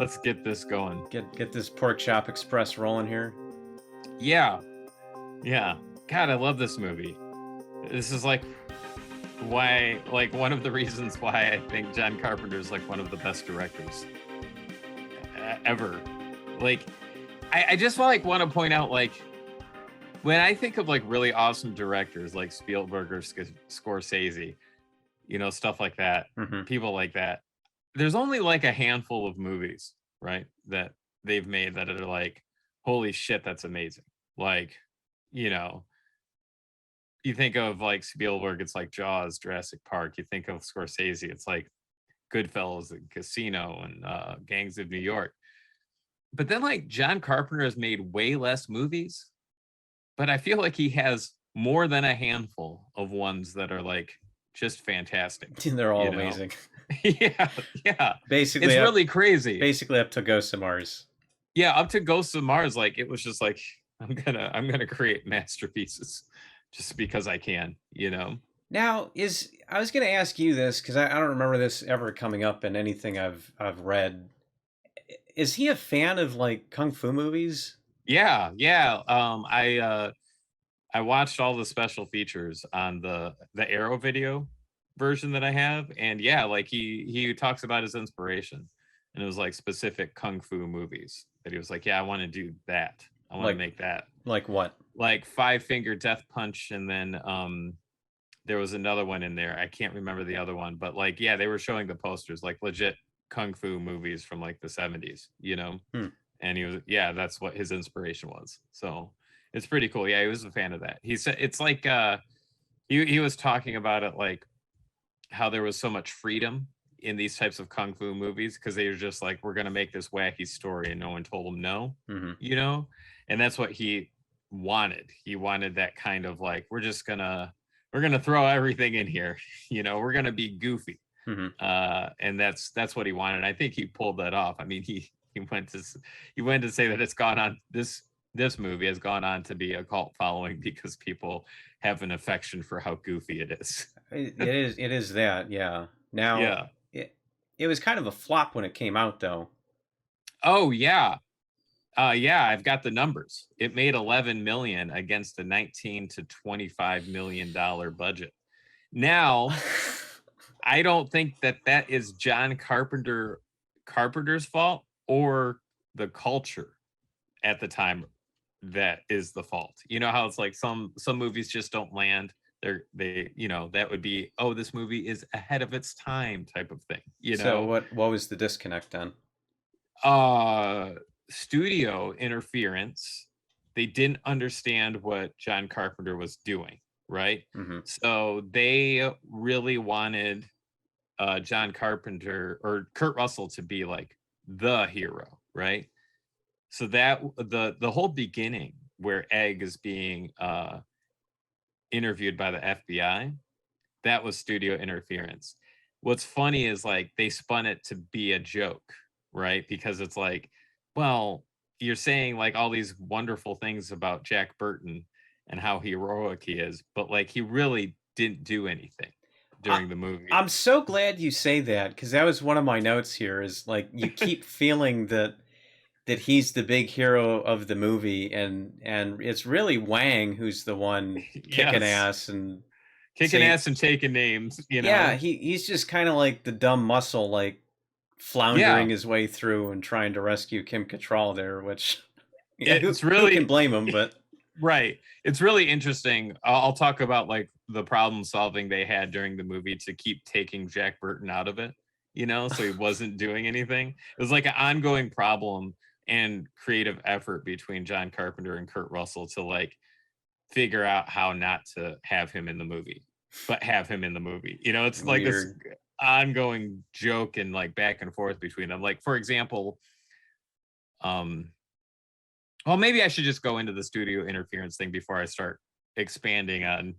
Let's get this going. Get this pork chop express rolling here. Yeah. Yeah. God, I love this movie. This is like one of the reasons why I think John Carpenter is like one of the best directors ever. Like, I just want to point out, like, when I think of like really awesome directors like Spielberg or Scorsese, stuff like that, people like that, there's only like a handful of movies, right, that they've made that are like, holy shit, that's amazing. Like, you think of like Spielberg, it's like Jaws, Jurassic Park. You think of Scorsese, it's like Goodfellas and Casino and Gangs of New York. But then like John Carpenter has made way less movies, but I feel like he has more than a handful of ones that are like just fantastic. They're all amazing. Yeah. Basically, it's really crazy. Basically, up to Ghosts of Mars. Yeah, up to Ghosts of Mars. Like, it was just like, I'm gonna create masterpieces just because I can. Now, I was gonna ask you this because I don't remember this ever coming up in anything I've read. Is he a fan of like kung fu movies? Yeah. I watched all the special features on the Arrow video version that I have, and yeah, like he talks about his inspiration, and it was like specific kung fu movies that he was like, yeah, I want to do that. I want to make that. Like what? Like Five Finger Death Punch, and then there was another one in there. I can't remember the other one, but like, yeah, they were showing the posters, like legit kung fu movies from like the 70s, and he was, yeah, that's what his inspiration was. So it's pretty cool. Yeah, he was a fan of that. He said it's like he was talking about it, like how there was so much freedom in these types of kung fu movies because they were just like, we're gonna make this wacky story, and no one told him no, and that's what he wanted. He wanted that kind of like, we're gonna throw everything in here, we're gonna be goofy, and that's what he wanted. I think he pulled that off. I mean, he went to say that it's gone on, this movie has gone on to be a cult following because people have an affection for how goofy it is. It is that, yeah. Now, yeah. It was kind of a flop when it came out, though. Oh yeah, I've got the numbers. It made 11 million against a 19 to 25 million dollar budget. Now, I don't think that is John Carpenter's fault or the culture at the time that is the fault. You know how it's like some movies just don't land. That would be, oh, this movie is ahead of its time type of thing. So what was the disconnect then? Studio interference. They didn't understand what John Carpenter was doing, right? So they really wanted John Carpenter or Kurt Russell to be like the hero, right? So that the whole beginning where Egg is being interviewed by the FBI, that was studio interference. What's funny is like they spun it to be a joke, right? Because it's like, well, you're saying like all these wonderful things about Jack Burton and how heroic he is, but like he really didn't do anything during the movie. I'm so glad you say that, because that was one of my notes here, is like you keep feeling that he's the big hero of the movie, and it's really Wang who's the one kicking ass and taking names. Yeah, he's just kind of like the dumb muscle, like floundering his way through and trying to rescue Kim Cattrall there, which it's who really can blame him, but right. It's really interesting. I'll talk about like the problem solving they had during the movie to keep taking Jack Burton out of it, so he wasn't doing anything. It was like an ongoing problem and creative effort between John Carpenter and Kurt Russell to like figure out how not to have him in the movie, but have him in the movie. It's like this ongoing joke and like back and forth between them. Like, for example, well, maybe I should just go into the studio interference thing before I start expanding on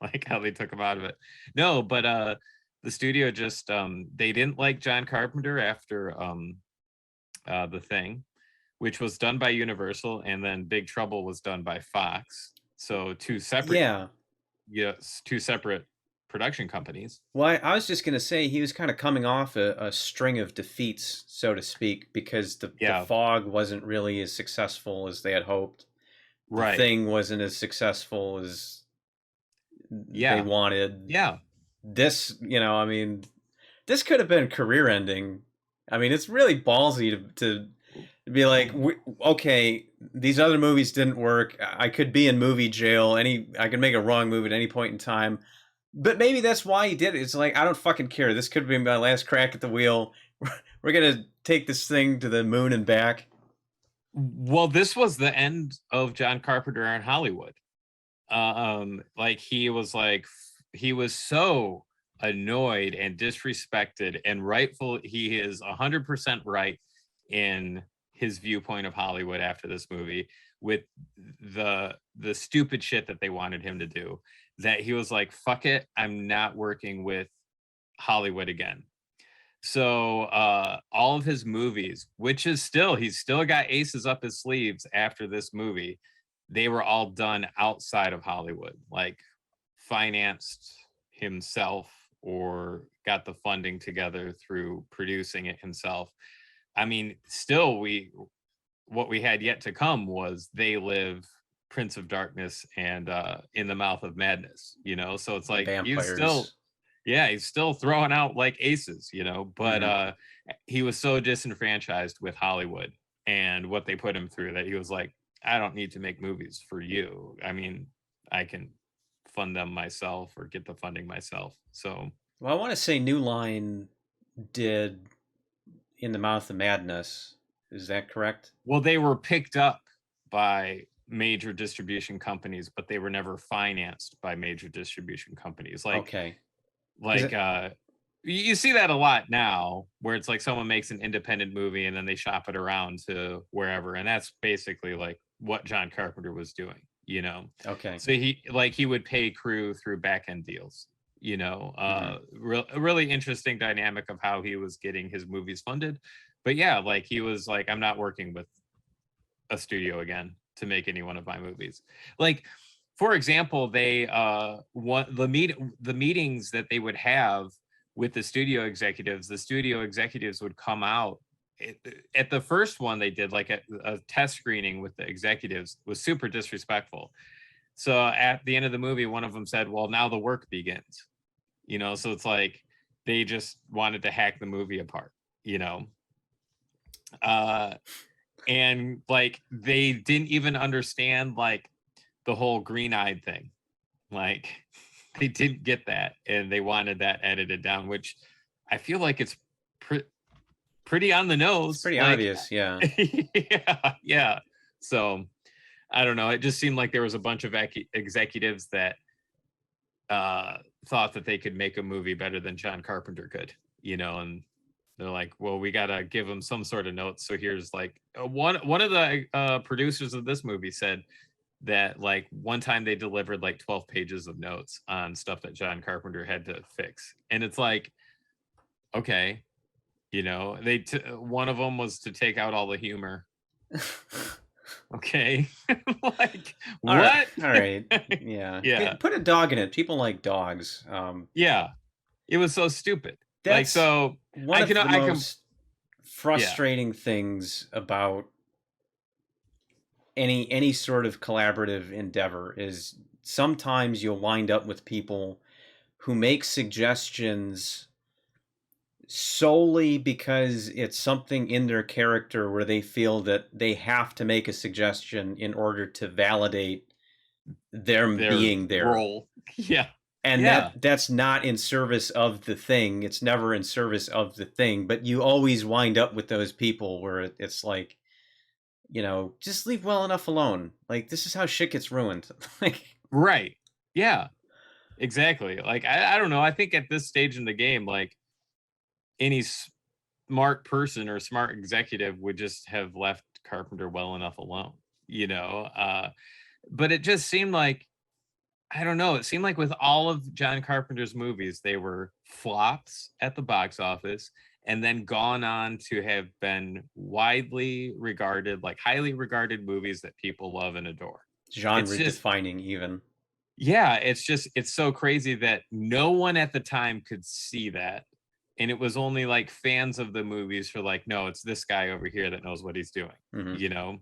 like how they took him out of it. No, but the studio just they didn't like John Carpenter after The Thing, which was done by Universal, and then Big Trouble was done by Fox. So two separate production companies. Well, I was just going to say he was kind of coming off a string of defeats, so to speak, because the Yeah, Fog wasn't really as successful as they had hoped. The right. Thing wasn't as successful as they Yeah, wanted. yeah. This, I mean, this could have been career ending. I mean, it's really ballsy to be like, okay, these other movies didn't work. I could be in movie jail. I could make a wrong move at any point in time. But maybe that's why he did it. It's like, I don't fucking care. This could be my last crack at the wheel. We're gonna take this thing to the moon and back. Well, this was the end of John Carpenter in Hollywood. Like he was so annoyed and disrespected, and rightful, he is 100% right in his viewpoint of Hollywood after this movie, with the stupid shit that they wanted him to do, that he was like, fuck it, I'm not working with Hollywood again. So all of his movies, which is he's still got aces up his sleeves after this movie, they were all done outside of Hollywood, like financed himself or got the funding together through producing it himself. I mean, still, what we had yet to come was They Live, Prince of Darkness, and In the Mouth of Madness, so it's like Vampires. he's still throwing out like aces, but Mhm. he was so disenfranchised with Hollywood and what they put him through that he was like, I don't need to make movies for you. I mean, I can fund them myself or get the funding myself. So, Well, I want to say New Line did In the Mouth of Madness. Is that correct? well, they were picked up by major distribution companies, but they were never financed by major distribution companies. Okay. Like you see that a lot now, where it's like someone makes an independent movie and then they shop it around to wherever, and that's basically like what John Carpenter was doing. Okay. So he would pay crew through back end deals. A really interesting dynamic of how he was getting his movies funded. But yeah, like he was like, I'm not working with a studio again to make any one of my movies. Like, for example, they the meetings that they would have with the studio executives would come out at the first one they did, like a test screening with the executives, was super disrespectful. So at the end of the movie, one of them said, well, now the work begins. So it's like they just wanted to hack the movie apart. And like they didn't even understand like the whole green-eyed thing. Like they didn't get that, and they wanted that edited down, which I feel like it's pretty on the nose. It's pretty like, obvious, yeah. yeah. So I don't know. It just seemed like there was a bunch of executives that thought that they could make a movie better than John Carpenter could, and they're like, well, we gotta give him some sort of notes. So here's like one of the producers of this movie said that like one time they delivered like 12 pages of notes on stuff that John Carpenter had to fix, and it's like, okay, one of them was to take out all the humor. Okay. Like what? All right. Yeah. Yeah. Put a dog in it. People like dogs. Yeah. It was so stupid. That's like, so one of the most frustrating things about any sort of collaborative endeavor is sometimes you'll wind up with people who make suggestions solely because it's something in their character where they feel that they have to make a suggestion in order to validate their being there. Role. Yeah. And that's not in service of the thing. It's never in service of the thing. But you always wind up with those people where it's like, just leave well enough alone. Like, this is how shit gets ruined. Like, right. Yeah. Exactly. Like, I don't know. I think at this stage in the game, like, any smart person or smart executive would just have left Carpenter well enough alone, but it just seemed like, I don't know, it seemed like with all of John Carpenter's movies, they were flops at the box office and then gone on to have been widely regarded, like highly regarded movies that people love and adore. Genre defining even. yeah, it's so crazy that no one at the time could see that. And it was only like fans of the movies for like, no, it's this guy over here that knows what he's doing, Mhm. you know?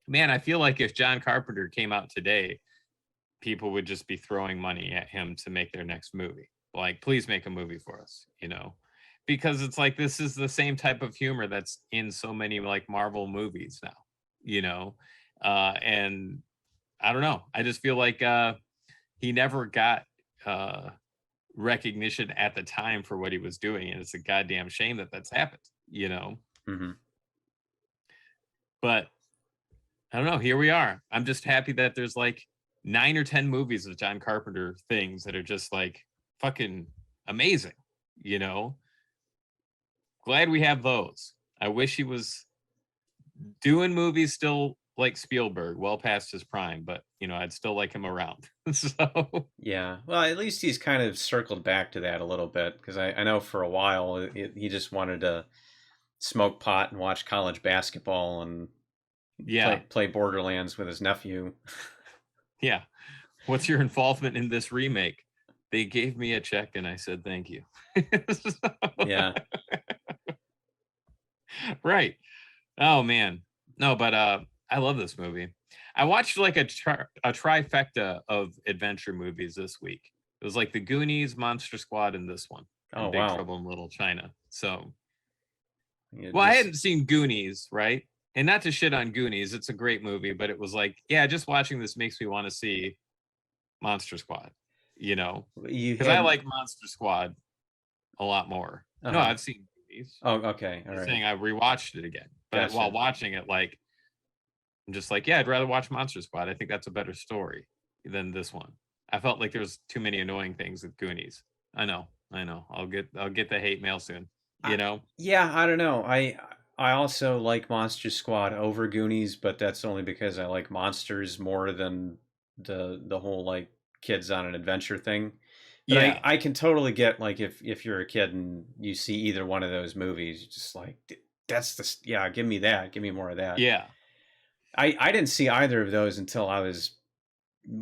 Man, I feel like if John Carpenter came out today, people would just be throwing money at him to make their next movie. Like, please make a movie for us, you know? Because it's like this is the same type of humor that's in so many like Marvel movies now, you know? And I don't know. I just feel like he never got recognition at the time for what he was doing, and it's a goddamn shame that that's happened, you know. Mhm. But I don't know. Here we are. I'm just happy that there's like 9 or 10 movies of John Carpenter things that are just like fucking amazing, you know. Glad we have those. I wish he was doing movies still like Spielberg, well past his prime, but you know, I'd still like him around. So Yeah. Well, at least he's kind of circled back to that a little bit, because I know for a while he just wanted to smoke pot and watch college basketball and yeah, play Borderlands with his nephew. yeah. What's your involvement in this remake? They gave me a check and I said thank you. Yeah. Right. Oh man. No, but I love this movie. I watched like a trifecta of adventure movies this week. It was like The Goonies, Monster Squad, and this one, Oh, and Big wow. Trouble in Little China. So, Yeah, well, I hadn't seen Goonies, right? And not to shit on Goonies, it's a great movie, but it was like, yeah, just watching this makes me want to see Monster Squad, you know, you because I had. like Monster Squad a lot more. No, Uh-huh. I've seen Goonies. Oh, okay. All I'm right. saying I rewatched it again, but while Gotcha. watching it, like I'm just like, yeah, I'd rather watch Monster Squad. I think that's a better story than this one. I felt like there was too many annoying things with Goonies. I know. I'll get the hate mail soon. I, You know? yeah, I don't know. I also like Monster Squad over Goonies, but that's only because I like monsters more than the whole like kids on an adventure thing. But Yeah. I can totally get like if you're a kid and you see either one of those movies, you're just like that's the yeah, give me that, give me more of that. Yeah. I didn't see either of those until I was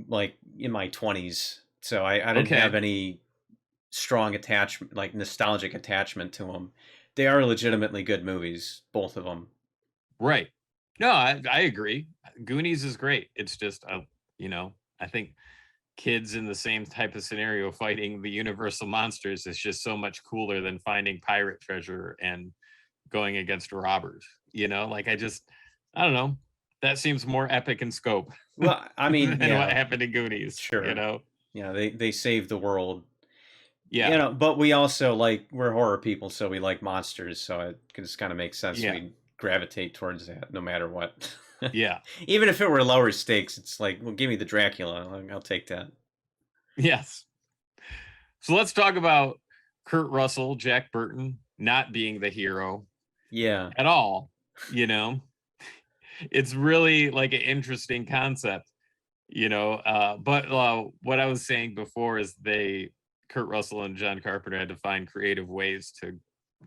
like in my 20s, so I didn't have Okay. any strong attachment, like nostalgic attachment to them. They are legitimately good movies, both of them. Right. No, I agree. Goonies is great. It's just you know, I think kids in the same type of scenario fighting the universal monsters is just so much cooler than finding pirate treasure and going against robbers. You know, like I don't know. That seems more epic in scope Well, I mean, than what yeah, happened in Goonies, you sure. know? Yeah, they saved the world. Yeah. But we also like we're horror people, so we like monsters, so it just kind of makes sense Yeah. we gravitate towards that no matter what. Yeah. Even if it were lower stakes, it's like, well, give me the Dracula. I'll take that. Yes. So let's talk about Kurt Russell, Jack Burton, not being the hero Yeah. at all, you know? It's really like an interesting concept, you know. But what I was saying before is Kurt Russell and John Carpenter had to find creative ways to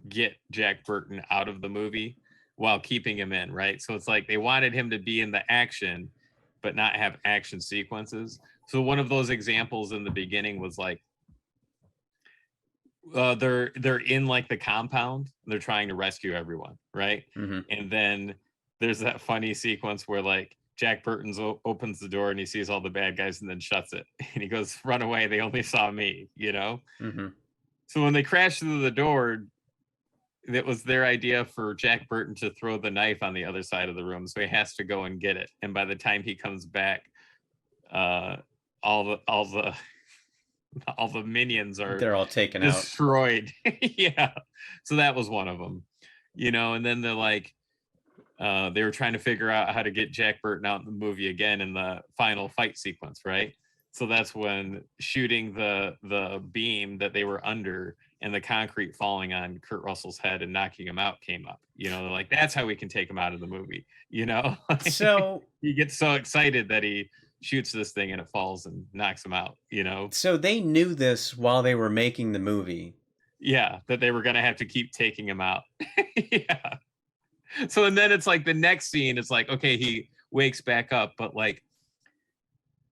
get Jack Burton out of the movie while keeping him in, right? So it's like they wanted him to be in the action, but not have action sequences. So one of those examples in the beginning was like they're in like the compound, they're trying to rescue everyone, right? Hmm. And then there's that funny sequence where like Jack Burton opens the door and he sees all the bad guys and then shuts it and he goes, run away, they only saw me, you know. Hmm. So when they crash through the door, it was their idea for Jack Burton to throw the knife on the other side of the room, so he has to go and get it, and by the time he comes back, uh all the all the minions are They're all taken out. destroyed. Yeah. So that was one of them, you know. And then they're like they were trying to figure out how to get Jack Burton out in the movie again in the final fight sequence, right? So that's when shooting the beam that they were under and the concrete falling on Kurt Russell's head and knocking him out came up. You know, they're like, that's how we can take him out of the movie. You know, So he gets so excited that he shoots this thing and it falls and knocks him out. You know, so they knew this while they were making the movie. yeah, that they were gonna have to keep taking him out. Yeah. So and then it's like the next scene, it's like, okay, he wakes back up, but like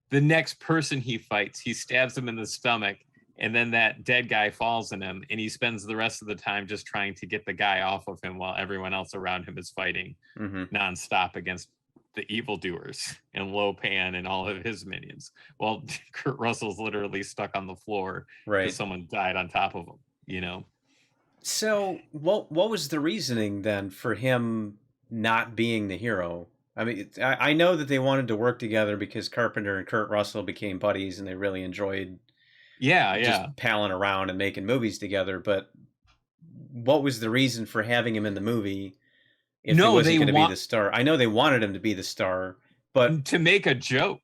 the next person he fights, he stabs him in the stomach, and then that dead guy falls in him, and he spends the rest of the time just trying to get the guy off of him while everyone else around him is fighting nonstop against the evildoers and Lopan and all of his minions. Well, Kurt Russell's literally stuck on the floor because someone died on top of him, you know? So what was the reasoning then for him not being the hero? I mean, I know that they wanted to work together because Carpenter and Kurt Russell became buddies and they really enjoyed just palling around and making movies together. But what was the reason for having him in the movie if he wasn't going to be the star? I know they wanted him to be the star, but to make a joke,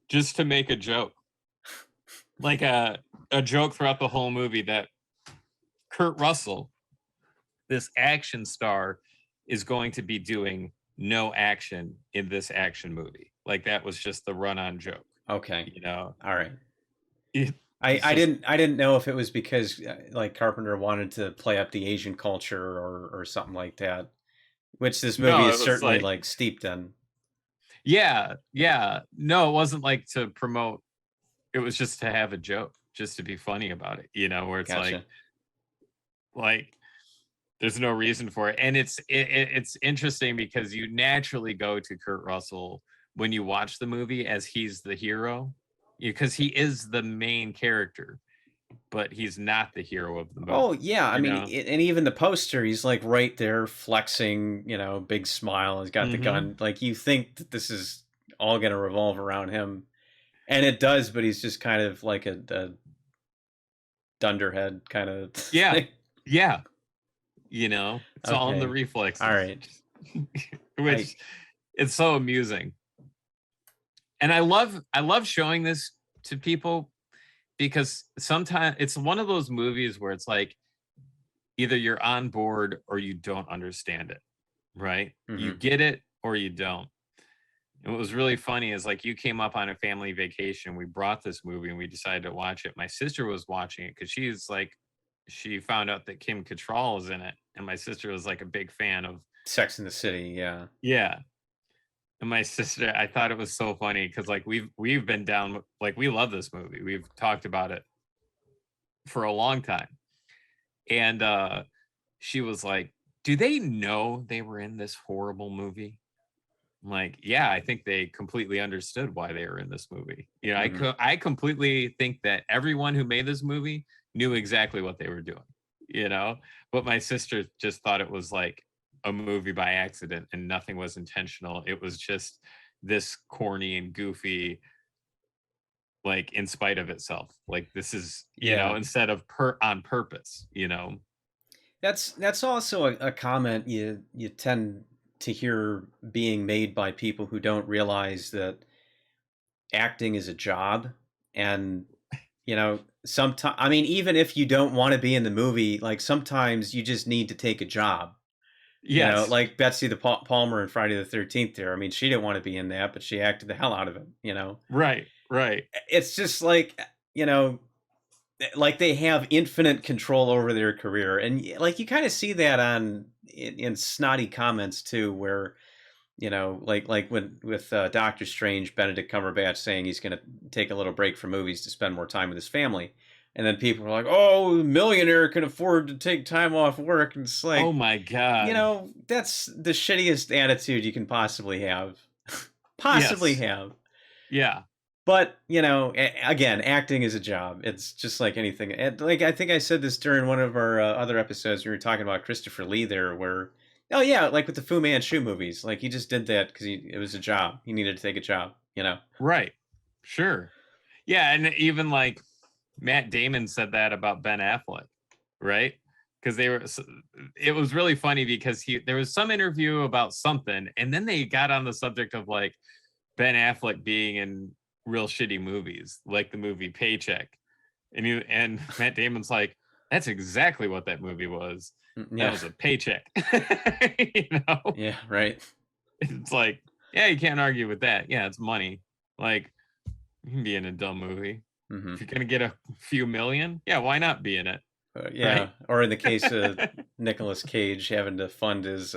just to make a joke, like a joke throughout the whole movie that Kurt Russell, this action star, is going to be doing no action in this action movie. Like that was just the run-on joke. Okay, you know. All right. I didn't know if it was because like Carpenter wanted to play up the Asian culture or something like that, which this movie is certainly like steeped in. Yeah. No, it wasn't like to promote. It was just to have a joke, just to be funny about it, you know, where it's like there's no reason for it. And it's interesting because you naturally go to Kurt Russell when you watch the movie as he's the hero, because he is the main character, but he's not the hero of the movie. Oh yeah, I mean, and even the poster, he's like right there flexing, you know, big smile. He's got the gun. Like you think that this is all going to revolve around him, and it does. But he's just kind of like a dunderhead kind of. Yeah. You know, it's all in the reflexes. All right. Which it's so amusing. And I love showing this to people because sometimes it's one of those movies where it's like either you're on board or you don't understand it, right? You get it or you don't. And what was really funny is like you came up on a family vacation. We brought this movie and we decided to watch it. My sister was watching it because she found out that Kim Cattrall is in it. And my sister was like a big fan of Sex and the City. Yeah. Yeah. And my sister, I thought it was so funny because like we've been down, like we love this movie. We've talked about it for a long time. And she was like, do they know they were in this horrible movie? I'm like, yeah, I think they completely understood why they were in this movie. You know, I completely think that everyone who made this movie knew exactly what they were doing, you know? But my sister just thought it was like a movie by accident and nothing was intentional. It was just this corny and goofy, like in spite of itself. Like this is, you know, instead of on purpose, you know. That's also a comment you tend to hear being made by people who don't realize that acting is a job. And you know, sometimes, I mean, even if you don't want to be in the movie, like sometimes you just need to take a job. You know, like Betsy the Palmer in Friday the 13th there. I mean, she didn't want to be in that, but she acted the hell out of it, you know? Right. It's just like, you know, like they have infinite control over their career. And like you kind of see that in snotty comments too, where, you know, like with Doctor Strange, Benedict Cumberbatch saying he's going to take a little break from movies to spend more time with his family. And then people are like, oh, a millionaire can afford to take time off work. And it's like, oh my God. You know, that's the shittiest attitude you can possibly have. have. Yeah. But, you know, again, acting is a job. It's just like anything. And like, I think I said this during one of our other episodes. We were talking about Christopher Lee there, where, oh yeah, like with the Fu Manchu movies, like he just did that because it was a job. He needed to take a job, you know? Right. Sure. Yeah. And even like Matt Damon said that about Ben Affleck, right? Because it was really funny because there was some interview about something, and then they got on the subject of like Ben Affleck being in real shitty movies, like the movie Paycheck, and Matt Damon's like, that's exactly what that movie was. Yeah. That was a paycheck. You know? Yeah, right. It's like, yeah, you can't argue with that. Yeah, it's money. Like, you can be in a dumb movie. If you're gonna get a few million, yeah, why not be in it? Yeah, right? Or in the case of Nicolas Cage having to fund his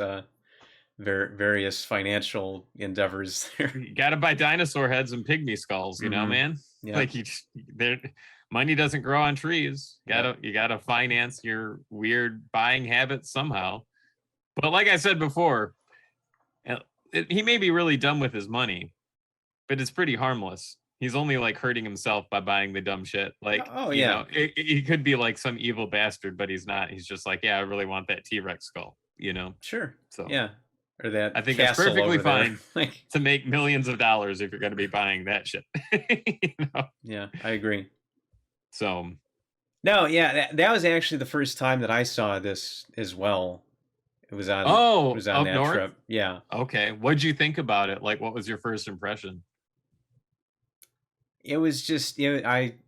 various financial endeavors there. You got to buy dinosaur heads and pygmy skulls, Mm-hmm. man. Yeah. Like money doesn't grow on trees. Yep. You gotta finance your weird buying habits somehow. But like I said before, he may be really dumb with his money, but it's pretty harmless. He's only like hurting himself by buying the dumb shit. Like, Oh yeah. He could be like some evil bastard, but he's not. He's just like, yeah, I really want that T-Rex skull, Sure. So Yeah. Or that I think it's castle perfectly over there. fine Like, to make millions of dollars if you're going to be buying that shit. yeah, I agree. So No, yeah, that was actually the first time that I saw this as well. It was on up that north. trip. Yeah. Okay, what'd you think about it? Like, what was your first impression? It was just you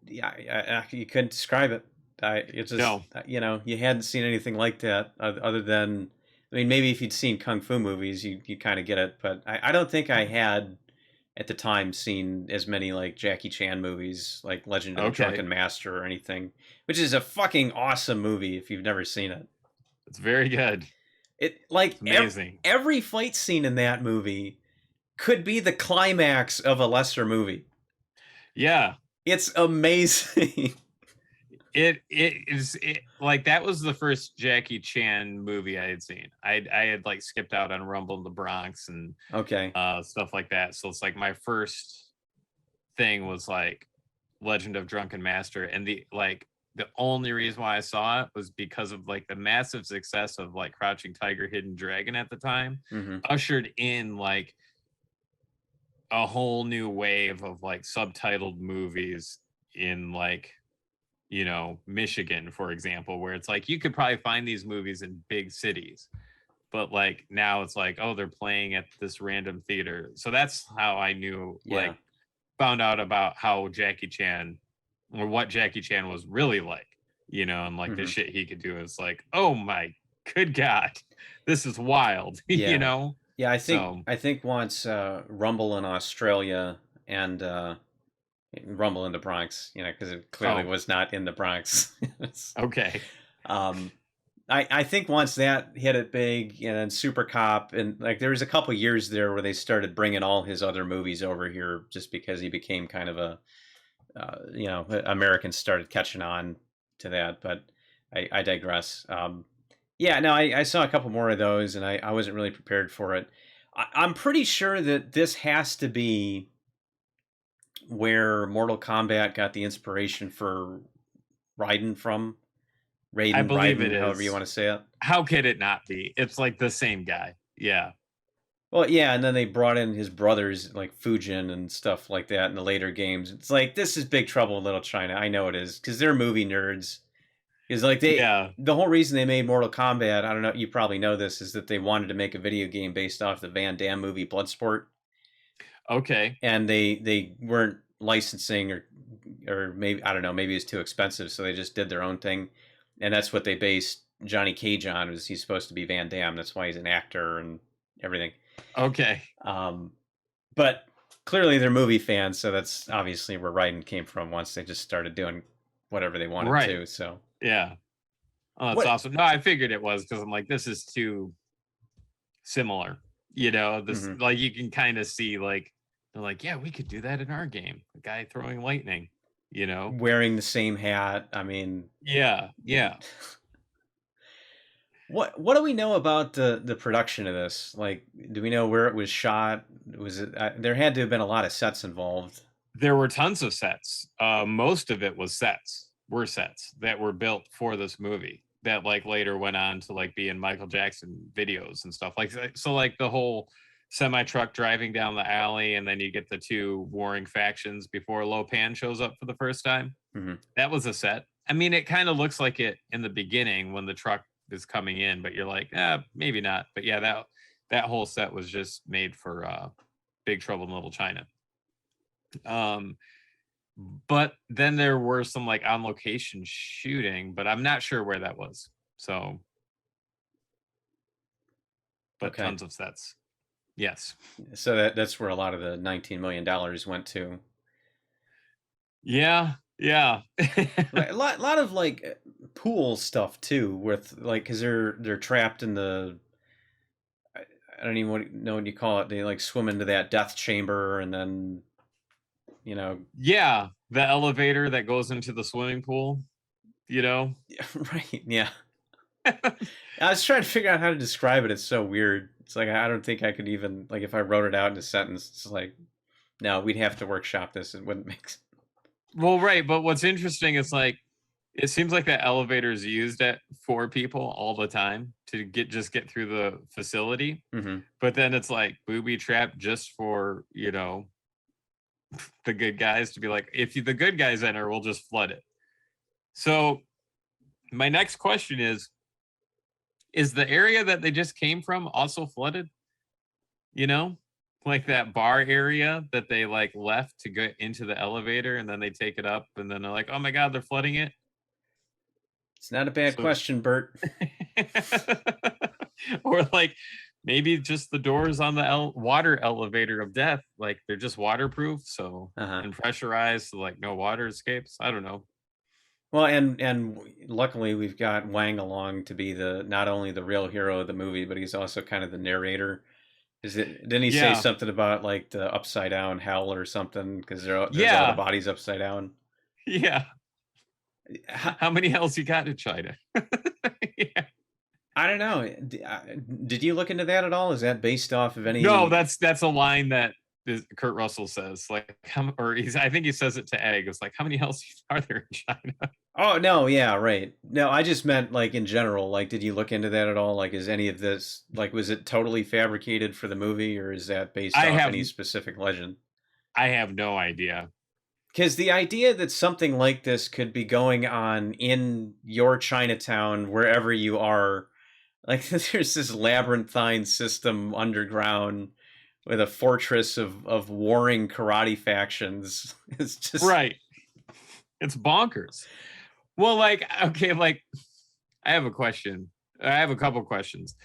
couldn't describe it. It just No. You hadn't seen anything like that other than, I mean, maybe if you'd seen kung fu movies, you kind of get it, but I don't think I had at the time seen as many like Jackie Chan movies, like Legend of the Drunken Master or anything, which is a fucking awesome movie if you've never seen it. It's very good. It like it's amazing. Every fight scene in that movie could be the climax of a lesser movie. Yeah. It's amazing. It is like that was the first Jackie Chan movie I had seen. I had like skipped out on Rumble in the Bronx and stuff like that. So it's like my first thing was like Legend of Drunken Master, and the only reason why I saw it was because of like the massive success of like Crouching Tiger, Hidden Dragon at the time, ushered in like a whole new wave of like subtitled movies in like Michigan, for example, where it's like you could probably find these movies in big cities, but like now it's like, oh, they're playing at this random theater. So that's how I knew, found out about how Jackie Chan, or what Jackie Chan was really like, and like the shit he could do is like, oh my good God, this is wild. Yeah, I think once Rumble in Australia and Rumble in the Bronx, because it clearly was not in the Bronx. Okay. I think once that hit it big, and then Super Cop, and like there was a couple years there where they started bringing all his other movies over here just because he became kind of a, Americans started catching on to that. But I digress. I saw a couple more of those, and I wasn't really prepared for it. I'm pretty sure that this has to be where Mortal Kombat got the inspiration for Raiden from. I believe it is. However you want to say it. How could it not be? It's like the same guy. Yeah. Well, yeah, and then they brought in his brothers like Fujin and stuff like that in the later games. It's like, this is Big Trouble in Little China. I know it is, because they're movie nerds. Is like the whole reason they made Mortal Kombat, I don't know, you probably know this, is that they wanted to make a video game based off the Van Damme movie Bloodsport. Okay. And they weren't licensing or maybe, I don't know, maybe it's too expensive, so they just did their own thing. And that's what they based Johnny Cage on, was he's supposed to be Van Damme. That's why he's an actor and everything. Okay. But clearly they're movie fans, so that's obviously where Raiden came from once they just started doing whatever they wanted to. So yeah. Oh, that's awesome. No, I figured it was, because I'm like, this is too similar. This like you can kind of see like they're like, yeah, we could do that in our game. A guy throwing lightning, wearing the same hat. I mean, yeah. What do we know about the production of this? Like, do we know where it was shot? Was it there had to have been a lot of sets involved? There were tons of sets. Most of it was sets that were built for this movie that like later went on to like be in Michael Jackson videos and stuff like that. So like the whole semi truck driving down the alley, and then you get the two warring factions before Lo Pan shows up for the first time. That was a set. I mean, it kind of looks like it in the beginning when the truck is coming in, but you're like, maybe not. But yeah, that whole set was just made for Big Trouble in Little China. But then there were some like on location shooting, but I'm not sure where that was. So, but tons of sets. Yes. So that's where a lot of the $19 million went to. Yeah. A lot of like pool stuff too, with like, because they're trapped in the, I don't even know what you call it. They like swim into that death chamber, and then Yeah, the elevator that goes into the swimming pool, you know? right, yeah. I was trying to figure out how to describe it. It's so weird. It's like I don't think I could even, like, if I wrote it out in a sentence, it's like, no, we'd have to workshop this. It wouldn't make sense. Well, right, but what's interesting is like it seems like that elevator is used at for people all the time to get through the facility. Mm-hmm. But then it's like booby trap just for, the good guys to be like, if the good guys enter, we'll just flood it. So my next question is the area that they just came from also flooded? Like that bar area that they like left to go into the elevator and then they take it up and then they're like, oh my God, they're flooding it. It's not a bad question, Bert. Or like maybe just the doors on the water elevator of death, like they're just waterproof, so and pressurized, so like no water escapes. I don't know. Well, and luckily we've got Wang along to be not only the real hero of the movie, but he's also kind of the narrator. Didn't he say something about like the upside down hell or something? Because there's all the bodies upside down. Yeah. How many hells you got in China? Yeah. I don't know. Did you look into that at all? Is that based off of any? No, that's a line that Kurt Russell says. Like, I think he says it to Egg. It's like, how many hells are there in China? Oh no, yeah, right. No, I just meant like in general. Like, did you look into that at all? Like, is any of this like was it totally fabricated for the movie, or is that based off any specific legend? I have no idea. Because the idea that something like this could be going on in your Chinatown, wherever you are, like there's this labyrinthine system underground with a fortress of warring karate factions. It's just right. It's bonkers. Well, like, okay, like I have a question. I have a couple questions.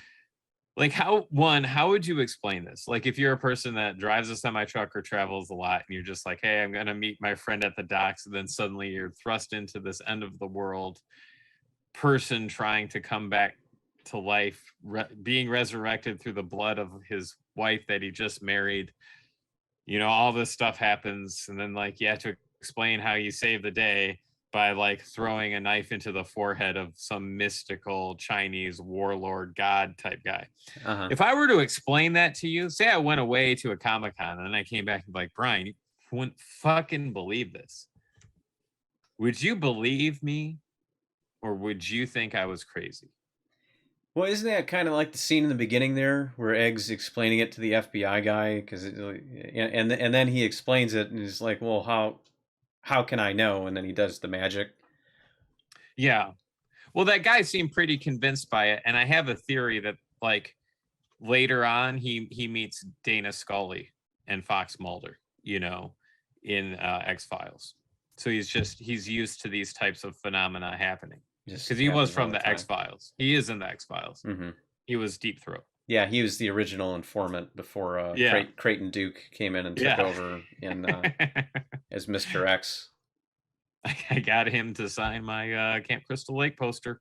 Like how would you explain this? Like if you're a person that drives a semi truck or travels a lot and you're just like, hey, I'm going to meet my friend at the docks. And then suddenly you're thrust into this end of the world person trying to come back to life, being resurrected through the blood of his wife that he just married. All this stuff happens. And then like you have to explain how you save the day by like throwing a knife into the forehead of some mystical Chinese warlord god type guy. If I were to explain that to you, say I went away to a Comic-Con and then I came back and be like, Brian, you wouldn't fucking believe this. Would you believe me? Or would you think I was crazy? Well, isn't that kind of like the scene in the beginning there where Egg's explaining it to the FBI guy? And then he explains it and he's like, well, how can I know? And then he does the magic. Yeah. Well, that guy seemed pretty convinced by it. And I have a theory that like later on he meets Dana Scully and Fox Mulder, in X-Files. So he's used to these types of phanomena happening. Because he was from the X-Files. He is in the X-Files. Mm-hmm. He was Deep Throat. Yeah, he was the original informant before Creighton Duke came in and took over as Mr. X. I got him to sign my Camp Crystal Lake poster.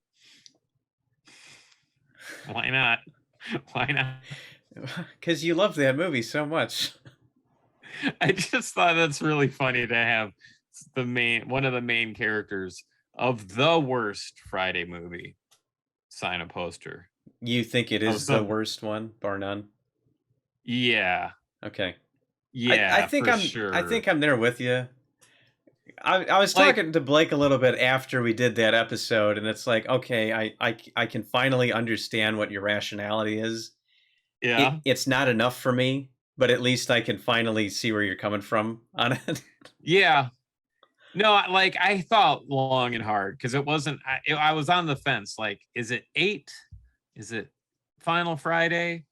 Why not? Why not? Because you love that movie so much. I just thought that's really funny to have one of the main characters of the worst Friday movie sign a poster. You think it is the worst one, bar none? Yeah. Okay. Yeah, I think sure. I think I'm there with you. I was talking to Blake a little bit after we did that episode, and it's like, okay, I can finally understand what your rationality is. Yeah. It's not enough for me, but at least I can finally see where you're coming from on it. Yeah. No, like I thought long and hard because it wasn't. I was on the fence. Like, is it 8? Is it Final Friday?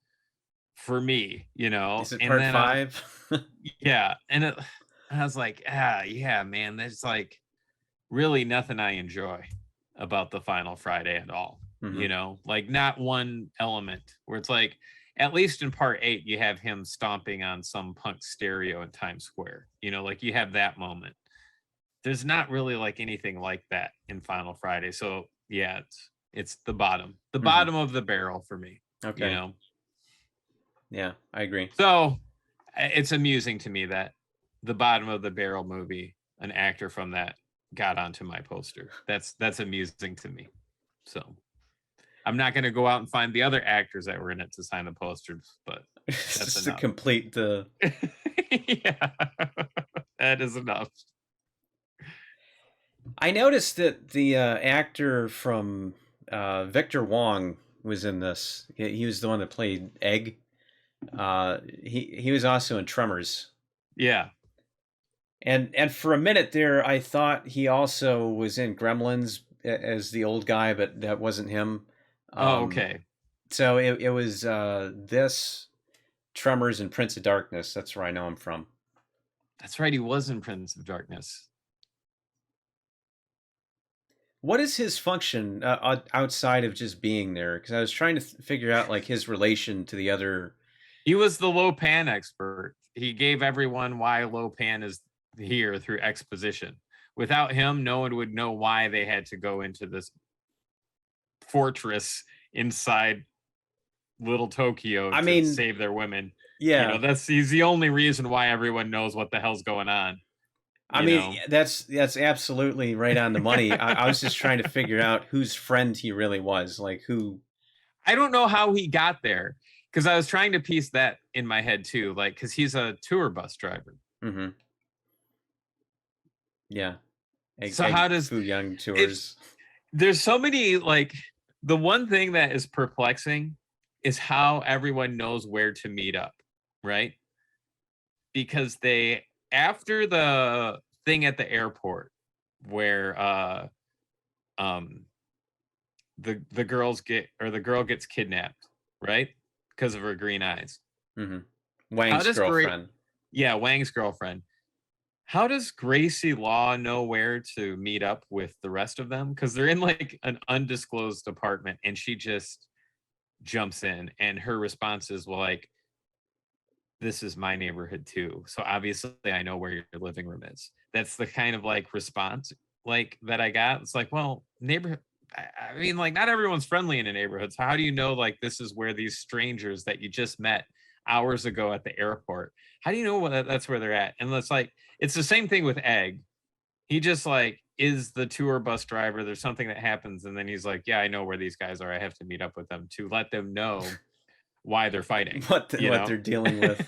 For me, Is it part 5? Yeah, and I was like, yeah, man. There's like really nothing I enjoy about the Final Friday at all. Mm-hmm. Like not one element where it's like, at least in part 8, you have him stomping on some punk stereo in Times Square. Like you have that moment. There's not really like anything like that in Final Friday. So yeah, it's the bottom of the barrel for me. Okay. Yeah, I agree. So it's amusing to me that the bottom of the barrel movie, an actor from that got onto my poster. That's amusing to me. So I'm not going to go out and find the other actors that were in it to sign the posters, but that's Just enough. to complete the. Yeah, that is enough. I noticed that the actor from Victor Wong was in this. He was the one that played Egg. He was also in Tremors. Yeah. And for a minute there, I thought he also was in Gremlins as the old guy, but that wasn't him. Oh, okay. So it was this, Tremors, and Prince of Darkness. That's where I know him from. That's right. He was in Prince of Darkness. What is his function outside of just being there? Because I was trying to figure out like his relation to the other. He was the low pan expert. He gave everyone why low pan is here through exposition. Without him, no one would know why they had to go into this fortress inside Little Tokyo to save their women. Yeah, he's the only reason why everyone knows what the hell's going on. I mean, that's absolutely right on the money. I was just trying to figure out whose friend he really was, like who. I don't know how he got there, because I was trying to piece that in my head too, like because he's a tour bus driver. Mm-hmm. Yeah. So how does Fu Young tours? There's so many, like, the one thing that is perplexing is how everyone knows where to meet up, right? Because after the thing at the airport where the girl gets kidnapped, right? Because of her green eyes. Mm-hmm. Wang's girlfriend. Wang's girlfriend. How does Gracie Law know where to meet up with the rest of them? Because they're in like an undisclosed apartment, and she just jumps in, and her response is, well, like, this is my neighborhood too, so obviously I know where your living room is. That's the kind of like response like that I got. It's like, well, neighborhood, I mean, like, not everyone's friendly in a neighborhood, so how do you know like this is where these strangers that you just met hours ago at the airport, how do you know that's where they're at? And it's the same thing with Egg. He just like is the tour bus driver. There's something that happens, and then he's like, yeah, I know where these guys are, I have to meet up with them to let them know why they're fighting, what they're dealing with.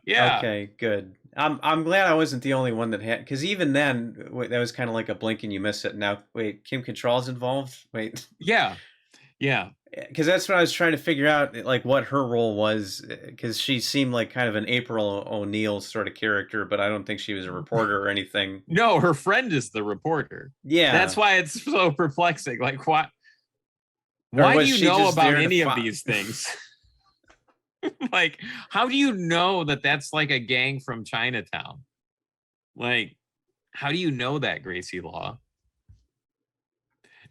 Yeah. Okay, good. I'm glad I wasn't the only one that had, because even then that was kind of like a blink and you miss it. Now wait, Kim Cattrall's involved? Wait. Yeah. Because that's what I was trying to figure out, like what her role was, because she seemed like kind of an April O'Neil sort of character, but I don't think she was a reporter or anything. No, her friend is the reporter. Yeah, that's why it's so perplexing. Like, why do you know about any of these things? Like, how do you know that that's like a gang from Chinatown? Like, how do you know that, Gracie Law?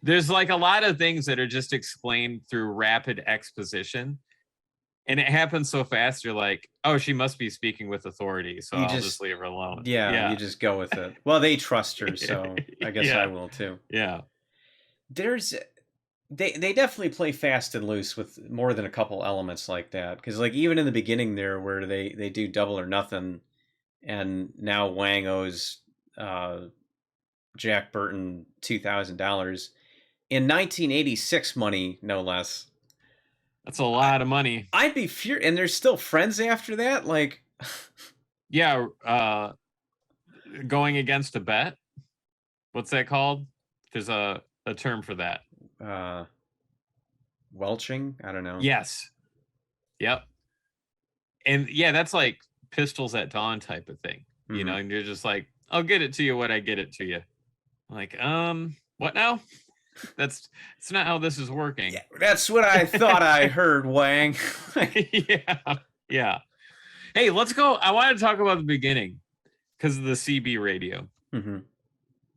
There's like a lot of things that are just explained through rapid exposition, and it happens so fast. You're like, oh, she must be speaking with authority, so I'll just leave her alone. Yeah, you just go with it. Well, they trust her, so I guess I will too. Yeah. They definitely play fast and loose with more than a couple elements like that, because like even in the beginning there where they do Double or Nothing, and now Wang owes Jack Burton $2,000 in 1986 money, no less. That's a lot of money. I'd be furious. And they're still friends after that, like. Yeah, going against a bet. What's that called? There's a term for that. Welching? I don't know. Yes. Yep. And yeah, that's like Pistols at Dawn type of thing. Mm-hmm. You know, and you're just like, I'll get it to you when I get it to you. Like, what now? It's not how this is working. Yeah, that's what I thought I heard, Wang. Yeah. Hey, let's go. I want to talk about the beginning because of the CB radio. Mm-hmm.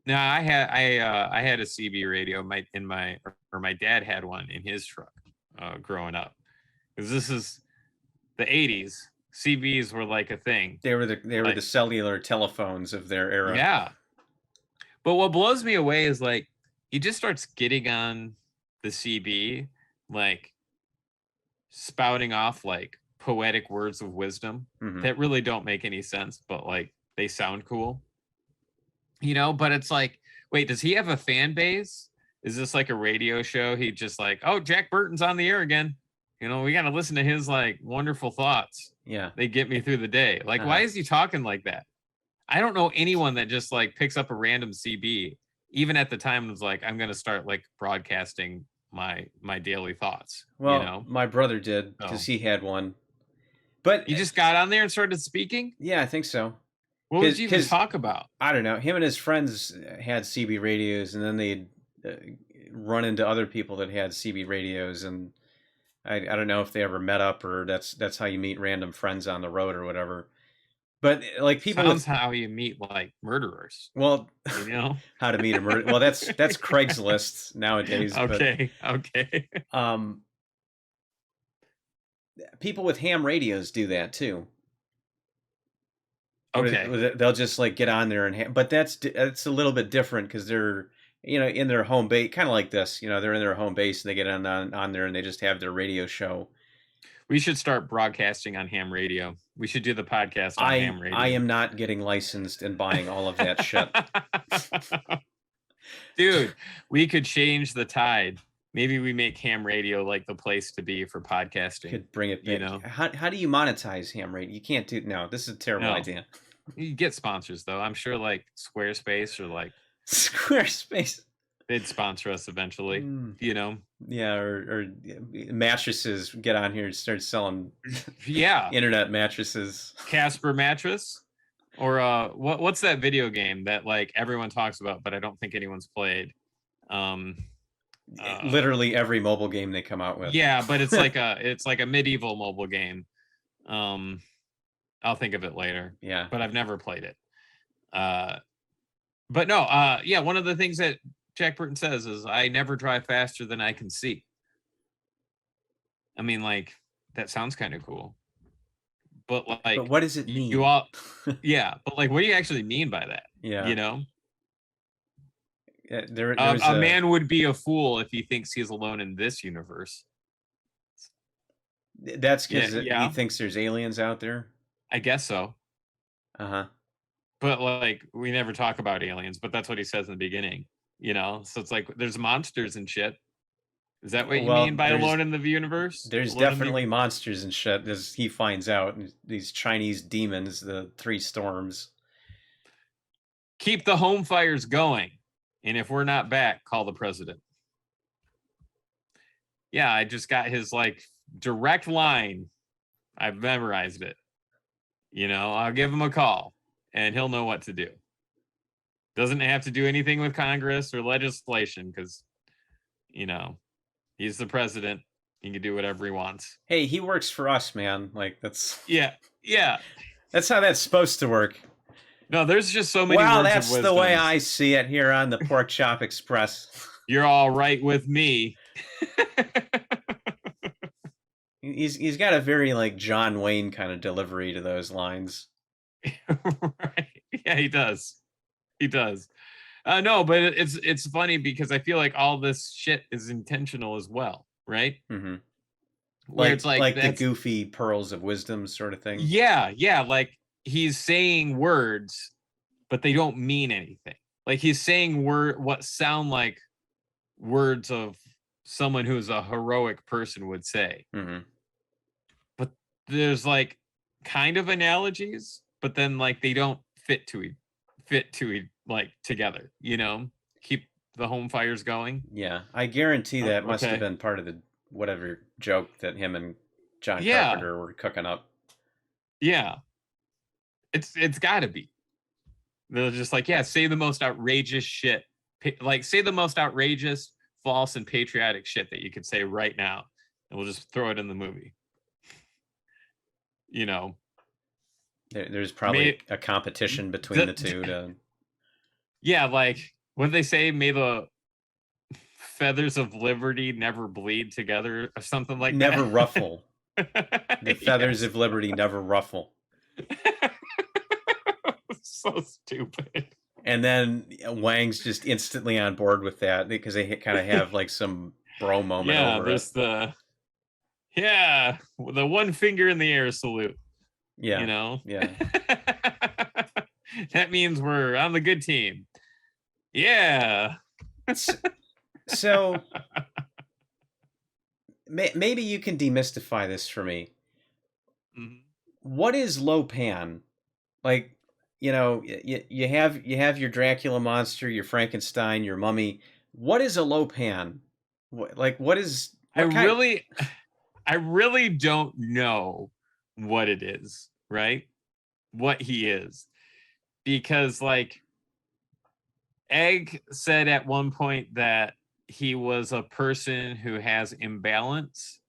Now, I had a CB radio. My dad had one in his truck growing up, because this is the 80s. CBs were like a thing. They were the cellular telephones of their era. Yeah. But what blows me away is like he just starts getting on the CB, like spouting off like poetic words of wisdom that really don't make any sense, but like they sound cool. You know, but it's like, wait, does he have a fan base? Is this like a radio show? He just like, oh, Jack Burton's on the air again. You know, we got to listen to his like wonderful thoughts. Yeah. They get me through the day. Like, why is he talking like that? I don't know anyone that just like picks up a random CB, even at the time was like, I'm going to start like broadcasting my daily thoughts. Well, you know? My brother did because he had one. But you just got on there and started speaking? Yeah, I think so. What would you even talk about? I don't know. Him and his friends had CB radios, and then they'd run into other people that had CB radios, and I don't know if they ever met up or that's how you meet random friends on the road or whatever. But like people sounds how you meet like murderers. Well, you know how to meet a murderer. Well, that's Craigslist nowadays. Okay. People with ham radios do that too. Okay. They'll just like get on there but that's a little bit different because they're in their home base, kind of like this. They're in their home base and they get on there and they just have their radio show. We should start broadcasting on ham radio. We should do the podcast on ham radio. I am not getting licensed and buying all of that shit. Dude, we could change the tide. Maybe we make ham radio like the place to be for podcasting. Could bring it back. How do you monetize ham radio? You can't do. No, this is a terrible idea. You get sponsors though. I'm sure like Squarespace or like Squarespace. They'd sponsor us eventually. Yeah, or mattresses. Get on here and start selling. Yeah. Internet mattresses. Casper mattress. Or what's that video game that like everyone talks about, but I don't think anyone's played? Literally every mobile game they come out with. Yeah, but it's like a medieval mobile game. I'll think of it later. Yeah, but I've never played it. But no, yeah, one of the things that Jack Burton says is, "I never drive faster than I can see." I mean, like that sounds kind of cool, but like, but what does it mean? Yeah, but like, what do you actually mean by that? Yeah, a man would be a fool if he thinks he's alone in this universe. That's because he thinks there's aliens out there. I guess so. But like, we never talk about aliens, but that's what he says in the beginning. So it's like there's monsters and shit. Is that what you mean by alone in the universe? There's definitely monsters and shit, as he finds out. These Chinese demons, the 3 storms. Keep the home fires going. And if we're not back, call the president. Yeah, I just got his like direct line. I've memorized it. I'll give him a call and he'll know what to do. Doesn't have to do anything with Congress or legislation because, he's the president. He can do whatever he wants. Hey, he works for us, man. Like that's yeah. That's how that's supposed to work. No, there's just so many. Well, words that's of wisdom. The way I see it here on the Pork Chop Express. You're all right with me. He's got a very like John Wayne kind of delivery to those lines. Right. Yeah, he does. No, but it's funny because I feel like all this shit is intentional as well, right? Mm-hmm. Where it's like the goofy pearls of wisdom sort of thing. Yeah, like he's saying words, but they don't mean anything. Like he's saying what sound like words of someone who's a heroic person would say. Mm-hmm. But there's like kind of analogies, but then like they don't fit to like together, keep the home fires going. Yeah, I guarantee that must have been part of the whatever joke that him and John Carpenter were cooking up. Yeah, it's got to be. They're just like, yeah, say the most outrageous shit, like say the most outrageous, false, and patriotic shit that you could say right now, and we'll just throw it in the movie. There's probably a competition between the two to. Yeah, like when they say, "May the feathers of liberty never bleed together," or something like never that. Ruffle. The feathers of liberty never ruffle. So stupid. And then Wang's just instantly on board with that because they kind of have like some bro moment. Yeah, over there's it. Yeah, the one finger in the air salute. Yeah. You know? Yeah. That means we're on the good team. Yeah. So maybe you can demystify this for me. Mhm. What is low pan? Like, you have your Dracula monster, your Frankenstein, your mummy. What is a low pan? What is I what kind? really don't know what it is, right? What he is. Because like Egg said at one point that he was a person who has imbalance.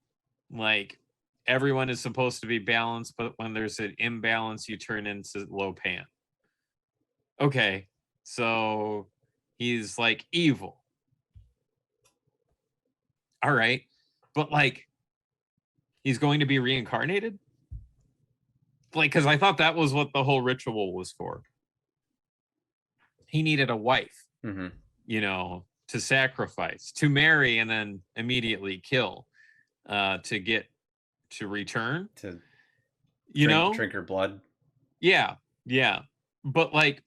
Like everyone is supposed to be balanced, but when there's an imbalance, you turn into low pan. Okay, so he's like evil. All right, but like he's going to be reincarnated? Like, because I thought that was what the whole ritual was for. He needed a wife, Mm-hmm. To sacrifice, to marry, and then immediately kill, to get to return. To drink her blood. Yeah, yeah. But like,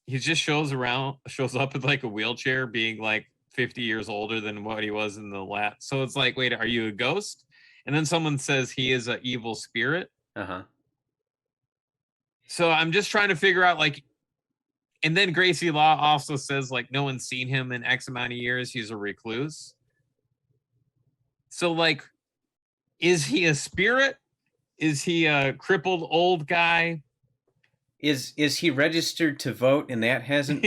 he just shows up with like a wheelchair, being like 50 years older than what he was in the last. So it's like, wait, are you a ghost? And then someone says he is an evil spirit. Uh-huh. So I'm just trying to figure out like, and then Gracie Law also says like no one's seen him in X amount of years. He's a recluse. So like, is he a spirit? Is he a crippled old guy? Is he registered to vote and that hasn't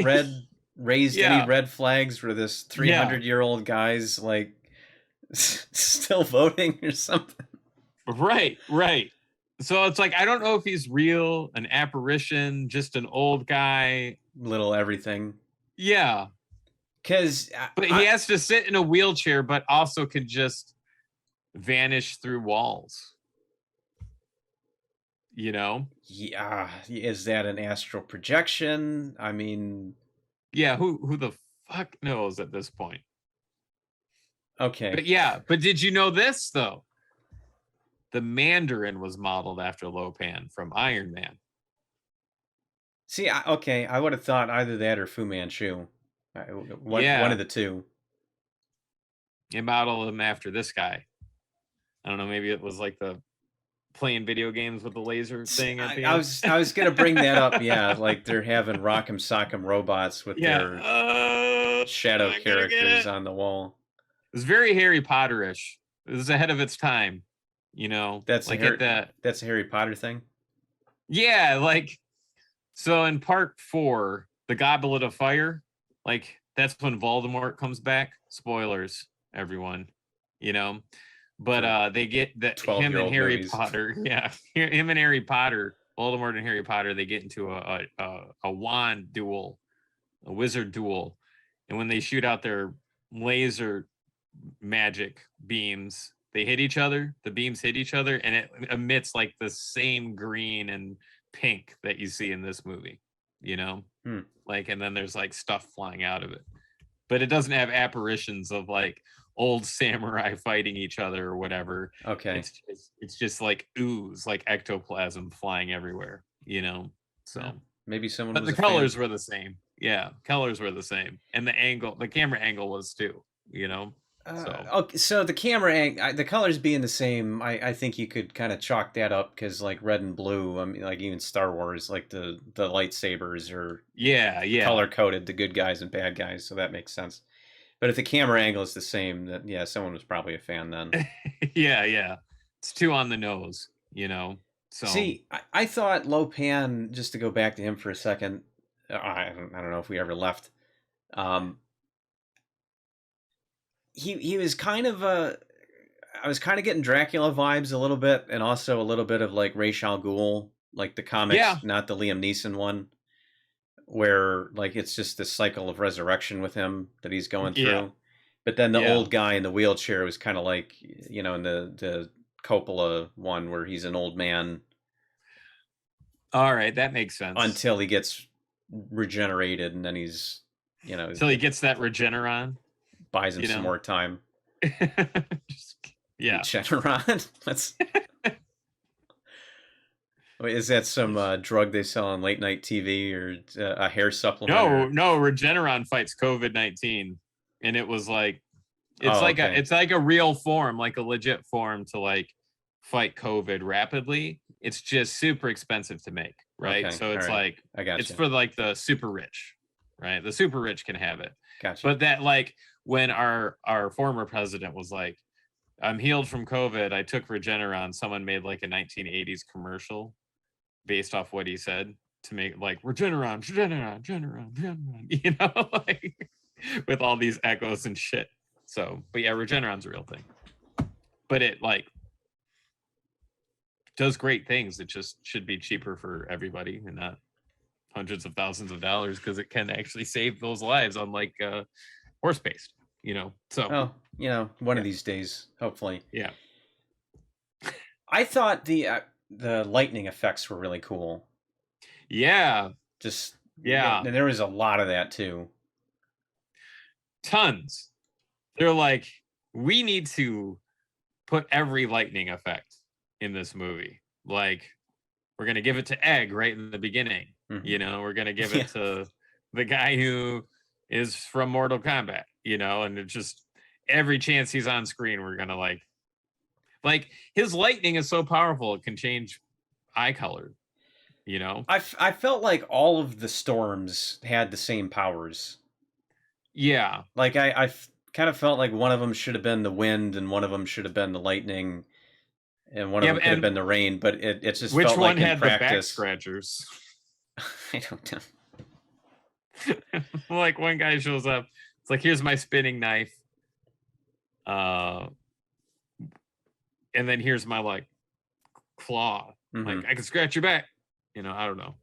raised any red flags where this 300-year-old guy's like still voting or something? Right. So it's like, I don't know if he's real, an apparition, just an old guy. Little everything. Yeah. But he has to sit in a wheelchair, but also can just vanish through walls. Yeah. Is that an astral projection? I mean... Yeah, who the fuck knows at this point? Okay. But did you know this, though? The Mandarin was modeled after Lopan from Iron Man. See, I would have thought either that or Fu Manchu. One of the two. They modeled him after this guy. I don't know, maybe it was like the playing video games with the laser thing at the I end. I was gonna bring that up. Yeah, like they're having Rock'em Sock'em robots with their shadow characters on the wall. It was very Harry Potterish. It was ahead of its time. That's like that's a Harry Potter thing. Yeah, like so in part 4, the Goblet of Fire, like that's when Voldemort comes back. Spoilers, everyone. But they get him and Harry movies. Potter. Yeah, him and Harry Potter, Voldemort and Harry Potter. They get into a wand duel, a wizard duel, and when they shoot out their laser magic beams, they hit each other. The beams hit each other, and it emits like the same green and pink that you see in this movie. Like, and then there's like stuff flying out of it, but it doesn't have apparitions of like old samurai fighting each other or whatever. Okay. It's just like ooze, like ectoplasm flying everywhere, So yeah. Maybe someone but was the colors were the same. Yeah, colors were the same. And the camera angle was too, So the camera angle, the colors being the same, I think you could kind of chalk that up because like red and blue, I mean, like even Star Wars, like the lightsabers are color coded, the good guys and bad guys, so that makes sense. But if the camera angle is the same, then someone was probably a fan then. Yeah. It's too on the nose, So see, I thought Lopan, just to go back to him for a second, I don't know if we ever left. He was kind of I was kind of getting Dracula vibes a little bit, and also a little bit of like Ra's al Ghul, like the comics, not the Liam Neeson one, where like it's just this cycle of resurrection with him that he's going through. Yeah. But then the old guy in the wheelchair was kind of like, in the Coppola one where he's an old man. All right, that makes sense. Until he gets regenerated, and then he's, until he gets that Regeneron. Buys him some more time. Yeah. Regeneron. Let's. Wait, is that some drug they sell on late night TV or a hair supplement? No, Regeneron fights COVID-19, and it was like Oh, okay. it's like a real form, like a legit form to like fight COVID rapidly. It's just super expensive to make, right? Okay, So it's all right. like I got it's you. for like the super rich, right? The super rich can have it. Gotcha. But that like when our former president was like, I'm healed from COVID, I took Regeneron, someone made like a 1980s commercial based off what he said to make like Regeneron, you know, like with all these echoes and shit. So, but yeah, Regeneron's a real thing. But it like does great things. It just should be cheaper for everybody and not hundreds of thousands of dollars because it can actually save those lives on like horse paste, you know. So, oh, you know, one of these days, hopefully. Yeah. I thought the lightning effects were really cool. Yeah. Just yeah. And there was a lot of that too. Tons. They're like, we need to put every lightning effect in this movie. Like, we're gonna give it to Egg right in the beginning. Mm-hmm. You know, we're gonna give it to the guy who is from Mortal Kombat, you know, and it just every chance he's on screen, we're gonna like his lightning is so powerful it can change eye color, you know. I felt like all of the storms had the same powers. Yeah, like I kind of felt like one of them should have been the wind and one of them should have been the lightning and one of them could have been the rain, but it just which felt one like had in practice, the back scratchers? I don't know. Like one guy shows up, it's like, here's my spinning knife, and then here's my like claw. Mm-hmm. Like I can scratch your back, you know. I don't know.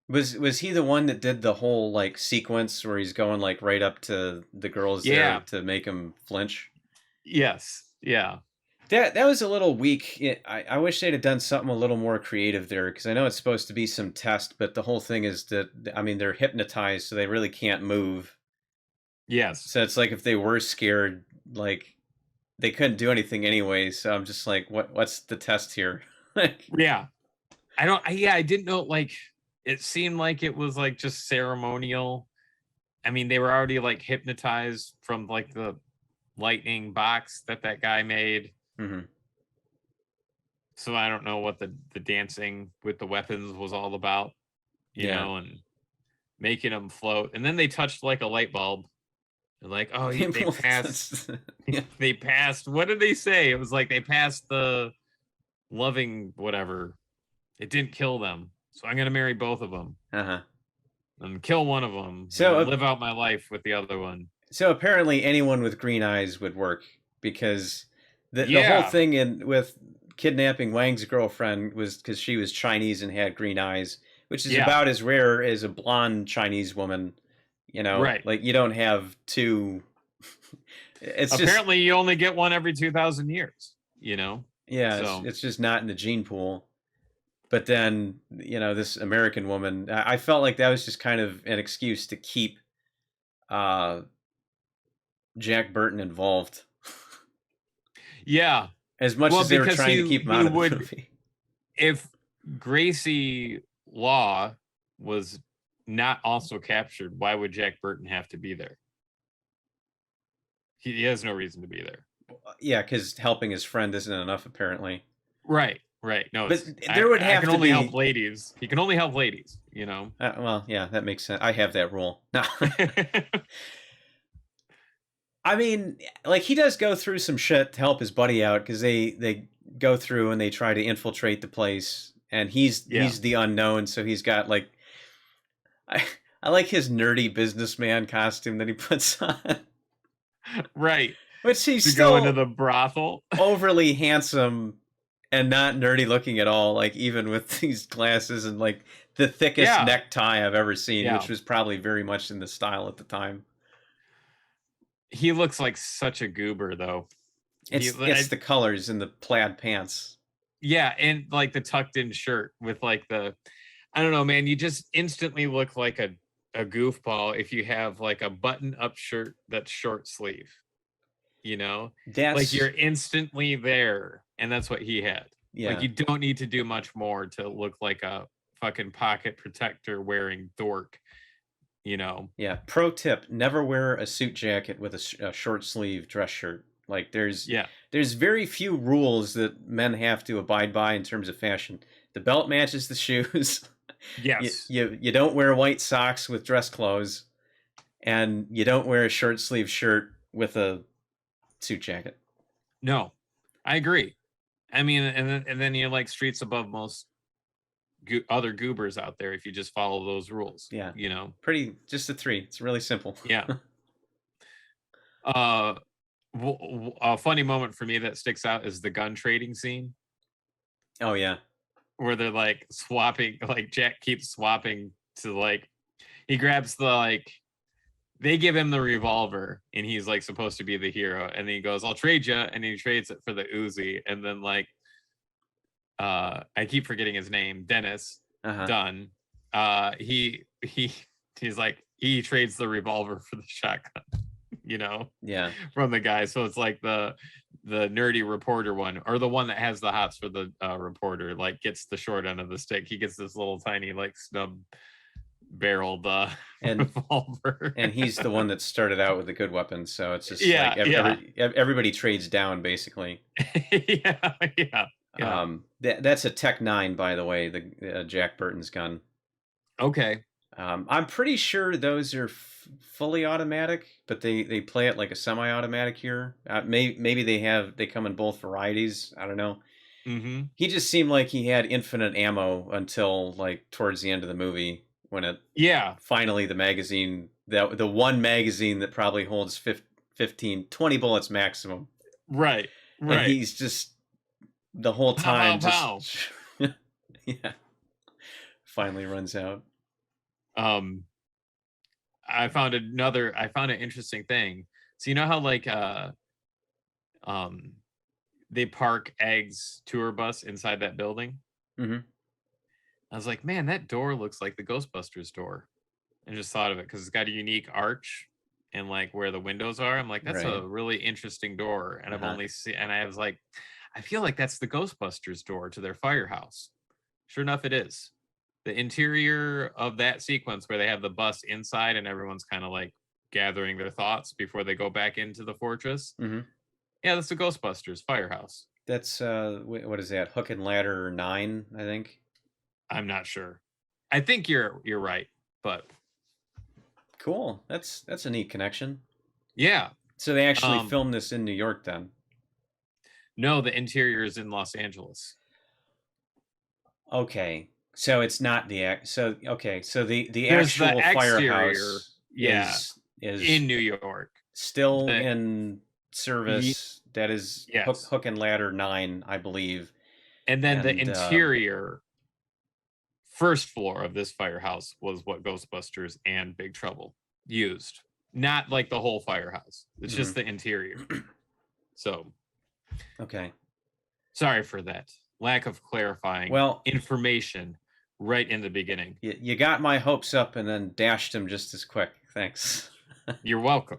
Was he the one that did the whole like sequence where he's going like right up to the girls there to make him flinch? Yes. Yeah. That was a little weak. I wish they'd have done something a little more creative there, because I know it's supposed to be some test, but the whole thing is that, I mean, they're hypnotized, so they really can't move. Yes. So it's like if they were scared, like they couldn't do anything anyway. So I'm just like, what's the test here? Yeah. I didn't know, like, it seemed like it was like just ceremonial. I mean, they were already like hypnotized from like the lightning box that guy made. Mm-hmm. So I don't know what the dancing with the weapons was all about, you know, and making them float. And then they touched like a light bulb. They're like, oh, they passed. They passed. What did they say? It was like they passed the loving whatever. It didn't kill them. So I'm going to marry both of them. Uh-huh. And kill one of them. So live out my life with the other one. So apparently anyone with green eyes would work, because the whole thing with kidnapping Wang's girlfriend was because she was Chinese and had green eyes, which is about as rare as a blonde Chinese woman, you know. Right. Like you don't have two. It's apparently you only get one every 2,000 years, you know. Yeah, so it's just not in the gene pool. But then, you know, this American woman, I felt like that was just kind of an excuse to keep Jack Burton involved. Yeah. As much as they were trying to keep him out of the movie. If Gracie Law was not also captured, why would Jack Burton have to be there? He has no reason to be there. Yeah, because helping his friend isn't enough, apparently. Right. No, but there would have to only help ladies. He can only help ladies, you know. Well, yeah, that makes sense. I have that rule. No. I mean, like, he does go through some shit to help his buddy out, because they go through and they try to infiltrate the place, and he's the unknown, so he's got like, I like his nerdy businessman costume that he puts on. Right. Which he's to still go into the brothel. Overly handsome and not nerdy looking at all, like even with these glasses and like the thickest necktie I've ever seen, which was probably very much in the style at the time. He looks like such a goober, though. It's the colors and the plaid pants. Yeah, and like the tucked in shirt with like the, I don't know, man, you just instantly look like a goofball if you have like a button up shirt that's short sleeve. you know? Like, That's you're instantly there, and that's what he had. Like, yeah. you don't need to do much more to look like a fucking pocket protector wearing dork, you know? Yeah. Pro tip: never wear a suit jacket with a short sleeve dress shirt. Like Yeah. there's very few rules that men have to abide by in terms of fashion. The belt matches the shoes. Yes. You don't wear white socks with dress clothes, and you don't wear a short sleeve shirt with a suit jacket. No, I agree. I mean, and then you're like streets above most other goobers out there if you just follow those rules. Yeah. You know. Pretty, just the three. It's really simple. Yeah. A funny moment for me that sticks out is the gun trading scene Oh yeah. where they're like swapping, like Jack keeps swapping to like he grabs the like they give him the revolver and he's like supposed to be the hero, and then he goes, I'll trade you, and he trades it for the Uzi, and then like I keep forgetting his name, Dennis Dunn. He's like he trades the revolver for the shotgun, you know? Yeah. From the guy. So it's like the nerdy reporter one, or the one that has the hots for the reporter, like gets the short end of the stick. He gets this little tiny like snub barreled revolver, and he's the one that started out with the good weapons, so it's just everybody trades down basically. yeah. That's a Tech 9, by the way, the Jack Burton's gun. Okay. I'm pretty sure those are fully automatic, but they play it like a semi-automatic here. Maybe they come in both varieties. I don't know. Mm-hmm. He just seemed like he had infinite ammo until like towards the end of the movie, when it finally the magazine, the one magazine that probably holds 15, 20 bullets maximum. Right. And he's just the whole time pow. yeah, finally runs out. I found an interesting thing. So you know how like they park Egg's tour bus inside that building? Mm-hmm. I was like, man, that door looks like the Ghostbusters door. And just thought of it because it's got a unique arch and like where the windows are. I'm like, that's a really interesting door. And I've only seen, and I was like, I feel like that's the Ghostbusters door to their firehouse. Sure enough, it is. The interior of that sequence where they have the bus inside and everyone's kind of like gathering their thoughts before they go back into the fortress. Mm-hmm. Yeah, that's the Ghostbusters firehouse. That's what is that? Hook and Ladder 9, I think. I'm not sure. I think you're right, but cool. That's a neat connection. Yeah. So they actually filmed this in New York then? No, the interior is in Los Angeles. Okay. So it's not the so the actual the firehouse is in New York. Still in service. That is Hook and Ladder 9, I believe. And then the interior first floor of this firehouse was what Ghostbusters and Big Trouble used. Not like the whole firehouse. It's just the interior. So okay. Sorry for that lack of clarifying information right in the beginning. You got my hopes up and then dashed them just as quick. Thanks. You're welcome.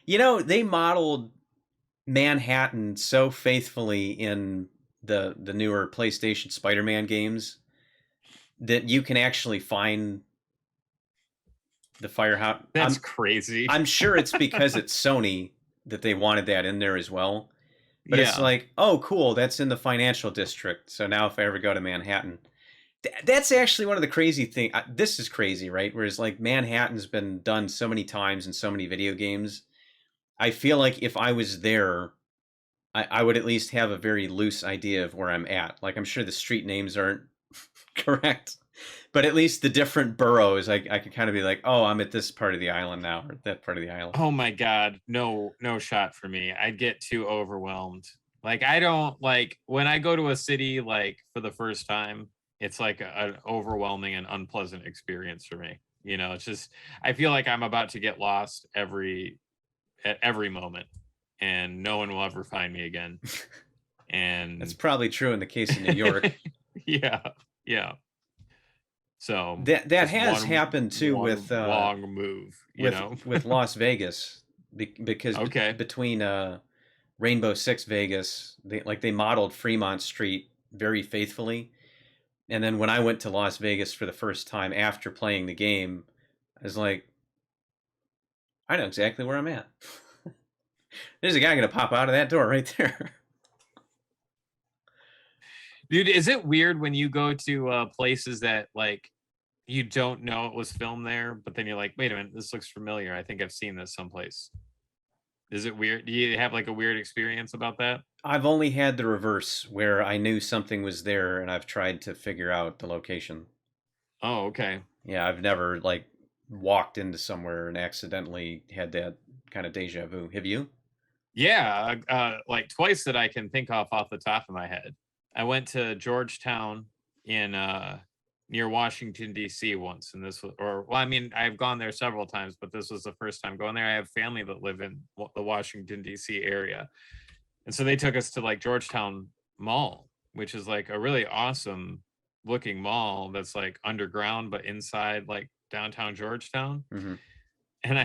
You know, they modeled Manhattan so faithfully in the newer PlayStation Spider-Man games that you can actually find the firehouse. That's crazy. I'm sure it's because it's Sony that they wanted that in there as well. But it's like, oh, cool, that's in the financial district. So now if I ever go to Manhattan, that's actually one of the crazy things. This is crazy, right? Whereas like Manhattan's been done so many times in so many video games. I feel like if I was there, I would at least have a very loose idea of where I'm at. Like, I'm sure the street names aren't correct, but at least the different boroughs, I could kind of be like, oh, I'm at this part of the island now, or that part of the island. Oh my God. No shot for me. I'd get too overwhelmed. Like, I don't like when I go to a city, like for the first time, it's like an overwhelming and unpleasant experience for me. You know, it's just, I feel like I'm about to get lost at every moment, and no one will ever find me again. And that's probably true in the case of New York. Yeah. So that has happened too with long move, with Las Vegas. because Okay. between Rainbow Six Vegas, they modeled Fremont Street very faithfully. And then when I went to Las Vegas for the first time after playing the game, I was like, I know exactly where I'm at. There's a guy going to pop out of that door right there. Dude, is it weird when you go to places that like you don't know it was filmed there, but then you're like, wait a minute, this looks familiar. I think I've seen this someplace. Is it weird? Do you have like a weird experience about that? I've only had the reverse where I knew something was there and I've tried to figure out the location. Oh, okay. Yeah, I've never like walked into somewhere and accidentally had that kind of deja vu. Have you? Yeah, like twice that I can think off the top of my head. I went to Georgetown in near Washington D.C. once, and this was, or well, I mean, I've gone there several times, but this was the first time going there. I have family that live in the Washington D.C. area, and so they took us to like Georgetown Mall, which is like a really awesome looking mall that's like underground but inside like downtown Georgetown. Mm-hmm. And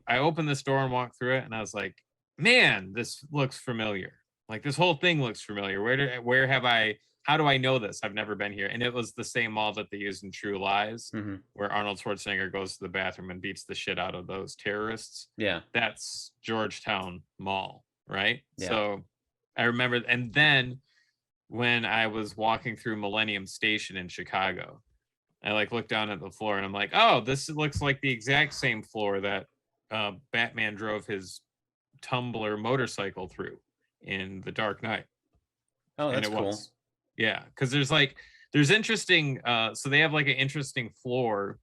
I opened this door and walked through it, and I was like, man, this looks familiar. Like this whole thing looks familiar. Where have I? How do I know this? I've never been here. And it was the same mall that they used in True Lies, Mm-hmm. where Arnold Schwarzenegger goes to the bathroom and beats the shit out of those terrorists. Yeah. That's Georgetown Mall, right? Yeah. So I remember, and then when I was walking through Millennium Station in Chicago, I like looked down at the floor and I'm like, oh, this looks like the exact same floor that Batman drove his tumbler motorcycle through in The Dark Knight. Oh, that's and it cool. was. Yeah, because there's interesting so they have like an interesting floor,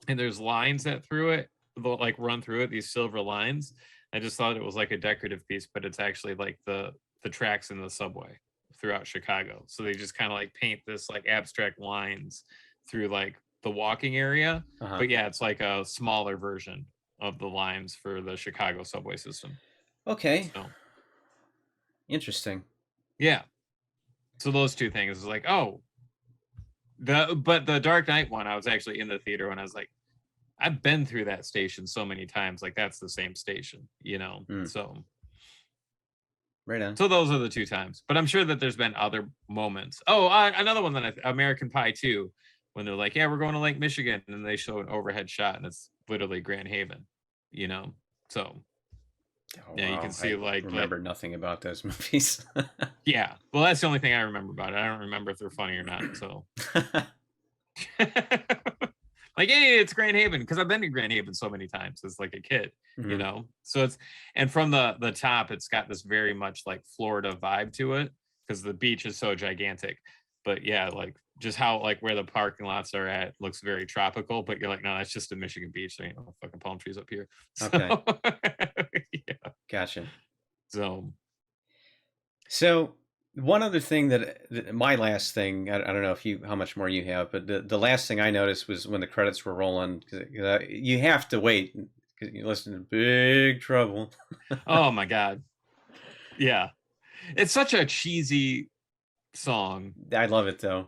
and there's lines that through it like run through it, these silver lines. I just thought it was like a decorative piece, but it's actually like the tracks in the subway throughout Chicago. So they just kind of like paint this like abstract lines through like the walking area. Uh-huh. But yeah, it's like a smaller version of the lines for the Chicago subway system. Okay. So, interesting. yeah. So those two things is like, oh, but the Dark Knight one, I was actually in the theater when I was like, I've been through that station so many times, like that's the same station, you know. So right on. So those are the two times, but I'm sure that there's been other moments. Oh, another one that American Pie 2, when they're like, yeah, we're going to Lake Michigan, and they show an overhead shot and it's literally Grand Haven, you know. So yeah, wow. You can see I remember nothing about those movies. Yeah, well, that's the only thing I remember about it. I don't remember if they're funny or not. So like, hey, it's Grand Haven, because I've been to Grand Haven so many times as like a kid, you know. So it's, and from the top, it's got this very much like Florida vibe to it because the beach is so gigantic. But yeah, like just how like where the parking lots are at looks very tropical. But you're like, no, that's just a Michigan beach. There ain't no fucking palm trees up here. So, okay. Yeah. Gotcha. So one other thing that my last thing, I don't know if how much more you have, but the last thing I noticed was when the credits were rolling, because you have to wait because you listen to Big Trouble. Oh my God. Yeah. It's such a cheesy song. I love it though.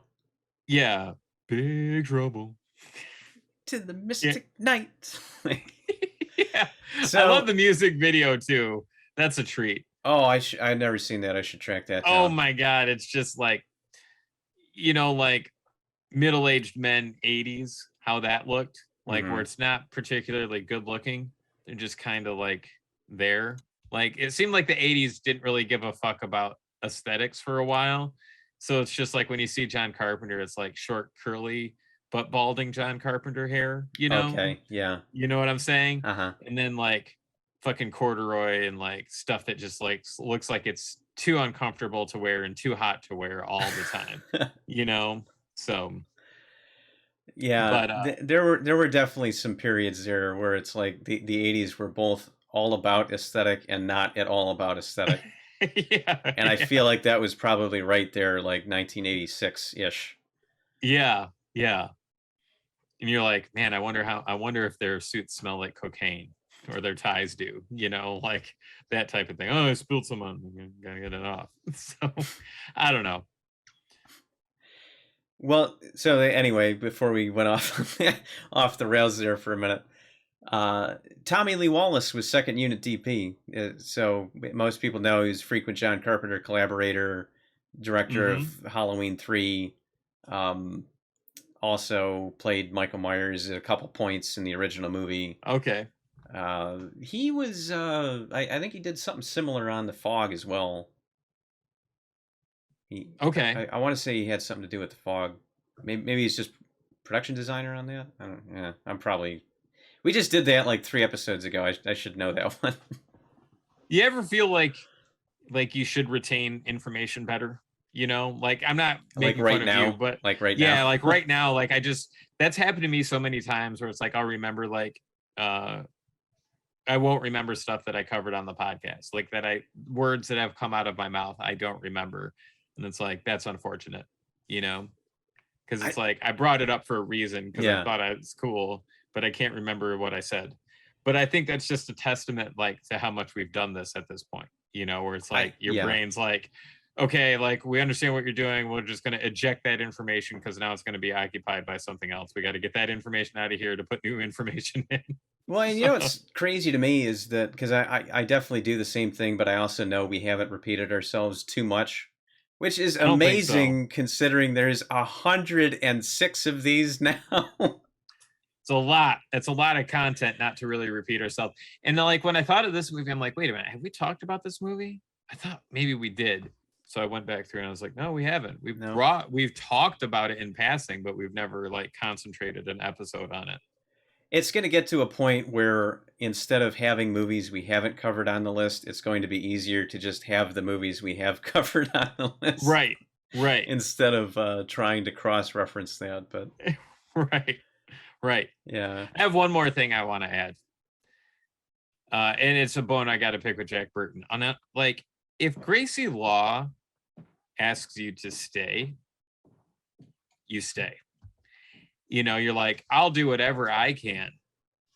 Yeah. Big Trouble. To the Mystic Night. Yeah. So, I love the music video too. That's a treat. Oh, I've never seen that. I should track that down. Oh my God. It's just like, you know, like middle-aged men 80s, how that looked. Like where it's not particularly good looking. They're just kind of like there. Like it seemed like the 80s didn't really give a fuck about aesthetics for a while. So it's just like when you see John Carpenter, it's like short, curly, but balding John Carpenter hair, you know? Okay, yeah. You know what I'm saying? Uh-huh. And then like fucking corduroy and like stuff that just like looks like it's too uncomfortable to wear and too hot to wear all the time, you know? So yeah, but there were definitely some periods there where it's like the 80s were both all about aesthetic and not at all about aesthetic. Yeah, and I feel like that was probably right there, like 1986-ish. Yeah. And you're like, man, I wonder if their suits smell like cocaine or their ties do, you know, like that type of thing. Oh, I spilled some on, gotta get it off. So I don't know. Well, so anyway, before we went off the rails there for a minute, Tommy Lee Wallace was second unit DP, so most people know he's frequent John Carpenter collaborator, director of Halloween 3. Also played Michael Myers at a couple points in the original movie. Okay. He was, I think he did something similar on The Fog as well. Okay. I want to say he had something to do with The Fog. Maybe he's just production designer on that. I don't. Yeah, I'm probably. We just did that like 3 episodes ago. I should know that one. You ever feel like you should retain information better? You know, like I'm not making like right fun now, of you, but like right yeah, now. like right now, like that's happened to me so many times where it's like I'll remember like I won't remember stuff that I covered on the podcast, like words that have come out of my mouth I don't remember, and it's like that's unfortunate, you know, because it's like I brought it up for a reason because I thought it was cool, but I can't remember what I said. But I think that's just a testament like to how much we've done this at this point, you know, where it's like your brain's like, okay, like we understand what you're doing. We're just going to eject that information because now it's going to be occupied by something else. We got to get that information out of here to put new information in. Well, and you know what's crazy to me is that because I definitely do the same thing, but I also know we haven't repeated ourselves too much, which is amazing considering there's 106 of these now. It's a lot. It's a lot of content not to really repeat ourselves. And then, like when I thought of this movie, I'm like, wait a minute, have we talked about this movie? I thought maybe we did. So I went back through and I was like, no, we haven't. We've talked about it in passing, but we've never like concentrated an episode on it. It's going to get to a point where instead of having movies we haven't covered on the list, it's going to be easier to just have the movies we have covered on the list. Right. Instead of trying to cross-reference that, but Right. Yeah. I have one more thing I want to add. And it's a bone I got to pick with Jack Burton. Like, if Gracie Law asks you to stay, you stay. You know, you're like, I'll do whatever I can.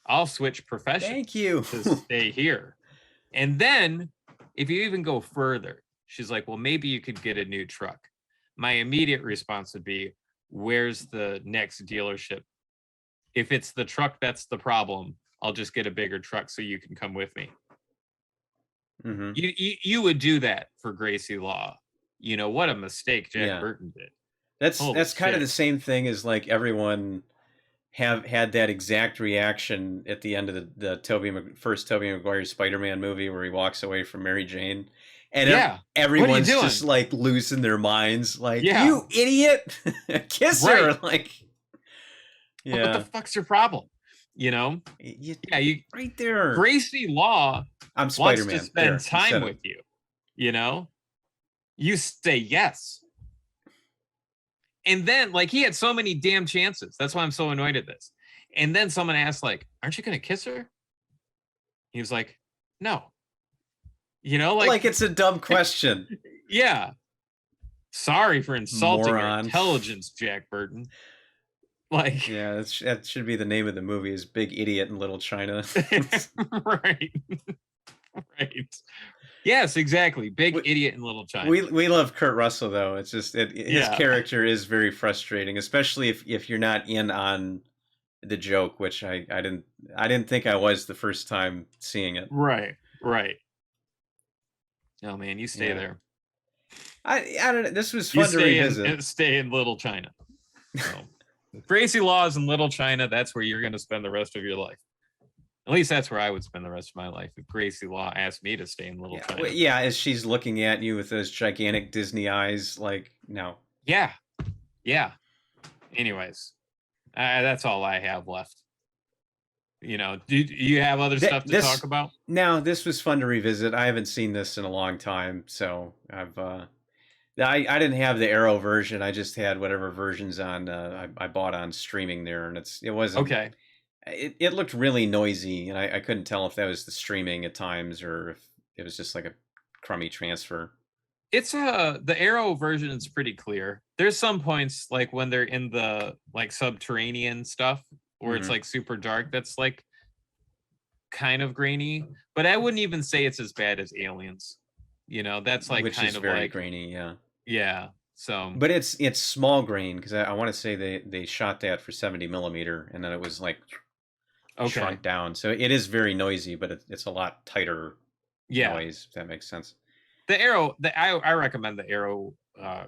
I'll switch professions. Thank you. To stay here. And then, if you even go further, she's like, well, maybe you could get a new truck. My immediate response would be, where's the next dealership? If it's the truck that's the problem, I'll just get a bigger truck so you can come with me. Mm-hmm. You would do that for Gracie Law. You know, what a mistake Jack Burton did. That's kind of the same thing as like everyone had that exact reaction at the end of the first Tobey Maguire Spider-Man movie where he walks away from Mary Jane. And everyone's just like losing their minds, like, you idiot, kiss her, like, what the fuck's your problem? You know, you right there. Gracie Law wants to spend time with you. You know, you say yes. And then, like, he had so many damn chances. That's why I'm so annoyed at this. And then someone asked, like, aren't you going to kiss her? He was like, no. You know, like it's a dumb question. Yeah. Sorry for insulting your intelligence, Jack Burton. Like, yeah, that should be the name of the movie: is Big Idiot in Little China. Right. Yes, exactly. Big Idiot in Little China. We love Kurt Russell though. It's just his character is very frustrating, especially if you're not in on the joke, which I didn't think I was the first time seeing it. Right. Oh man, you stay there. I don't know. This was fun to revisit. Stay in Little China. So, Gracie Law is in Little China. That's where you're going to spend the rest of your life. At least that's where I would spend the rest of my life if Gracie Law asked me to stay in Little China. Well, as she's looking at you with those gigantic Disney eyes, like, no. Yeah. Anyways, that's all I have left. You know, do you have other stuff to talk about? No, this was fun to revisit. I haven't seen this in a long time, so I didn't have the Arrow version. I just had whatever versions on I bought on streaming there, and it wasn't okay. It looked really noisy, and I couldn't tell if that was the streaming at times or if it was just like a crummy transfer. It's the Arrow version is pretty clear. There's some points like when they're in the like subterranean stuff where it's like super dark. That's like kind of grainy, but I wouldn't even say it's as bad as Aliens. You know, that's like which kind is of very like grainy, yeah. So, but it's small grain because I want to say they shot that for 70 millimeter, and then it was like Okay. shrunk down. So it is very noisy, but it's a lot tighter Yeah. noise, if that makes sense. The Arrow, I recommend the Arrow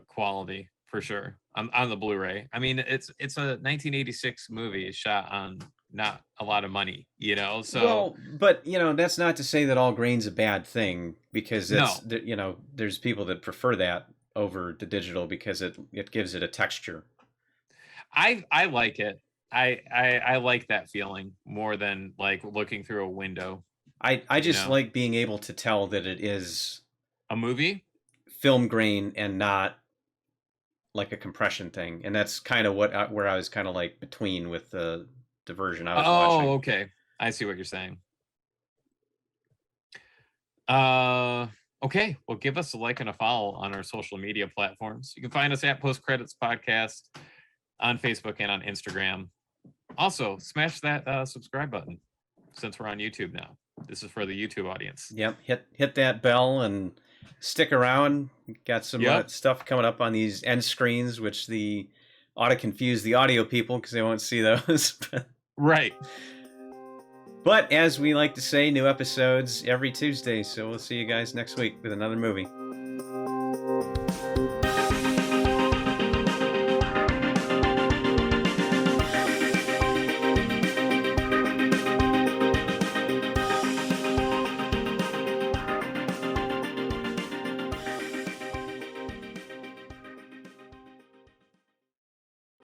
quality for sure on the Blu-ray. I mean, it's a 1986 movie shot on not a lot of money, you know. So Well, but you know, that's not to say that all grain's a bad thing, because no, you know, there's people that prefer that over the digital because it gives it a texture. I like it. I like that feeling more than like looking through a window, I you just know. like being able to tell that it is A movie? film grain and not like a compression thing, and that's kind of where I was kind of like between with the version I was watching. Oh, okay. I see what you're saying. Uh, okay. Well, give us a like and a follow on our social media platforms. You can find us at Post Credits Podcast on Facebook and on Instagram. Also, smash that subscribe button since we're on YouTube now. This is for the YouTube audience. Yep, hit that bell and stick around. Got some Yep. stuff coming up on these end screens, which ought to confuse the audio people because they won't see those. Right. But as we like to say, new episodes every Tuesday. So we'll see you guys next week with another movie.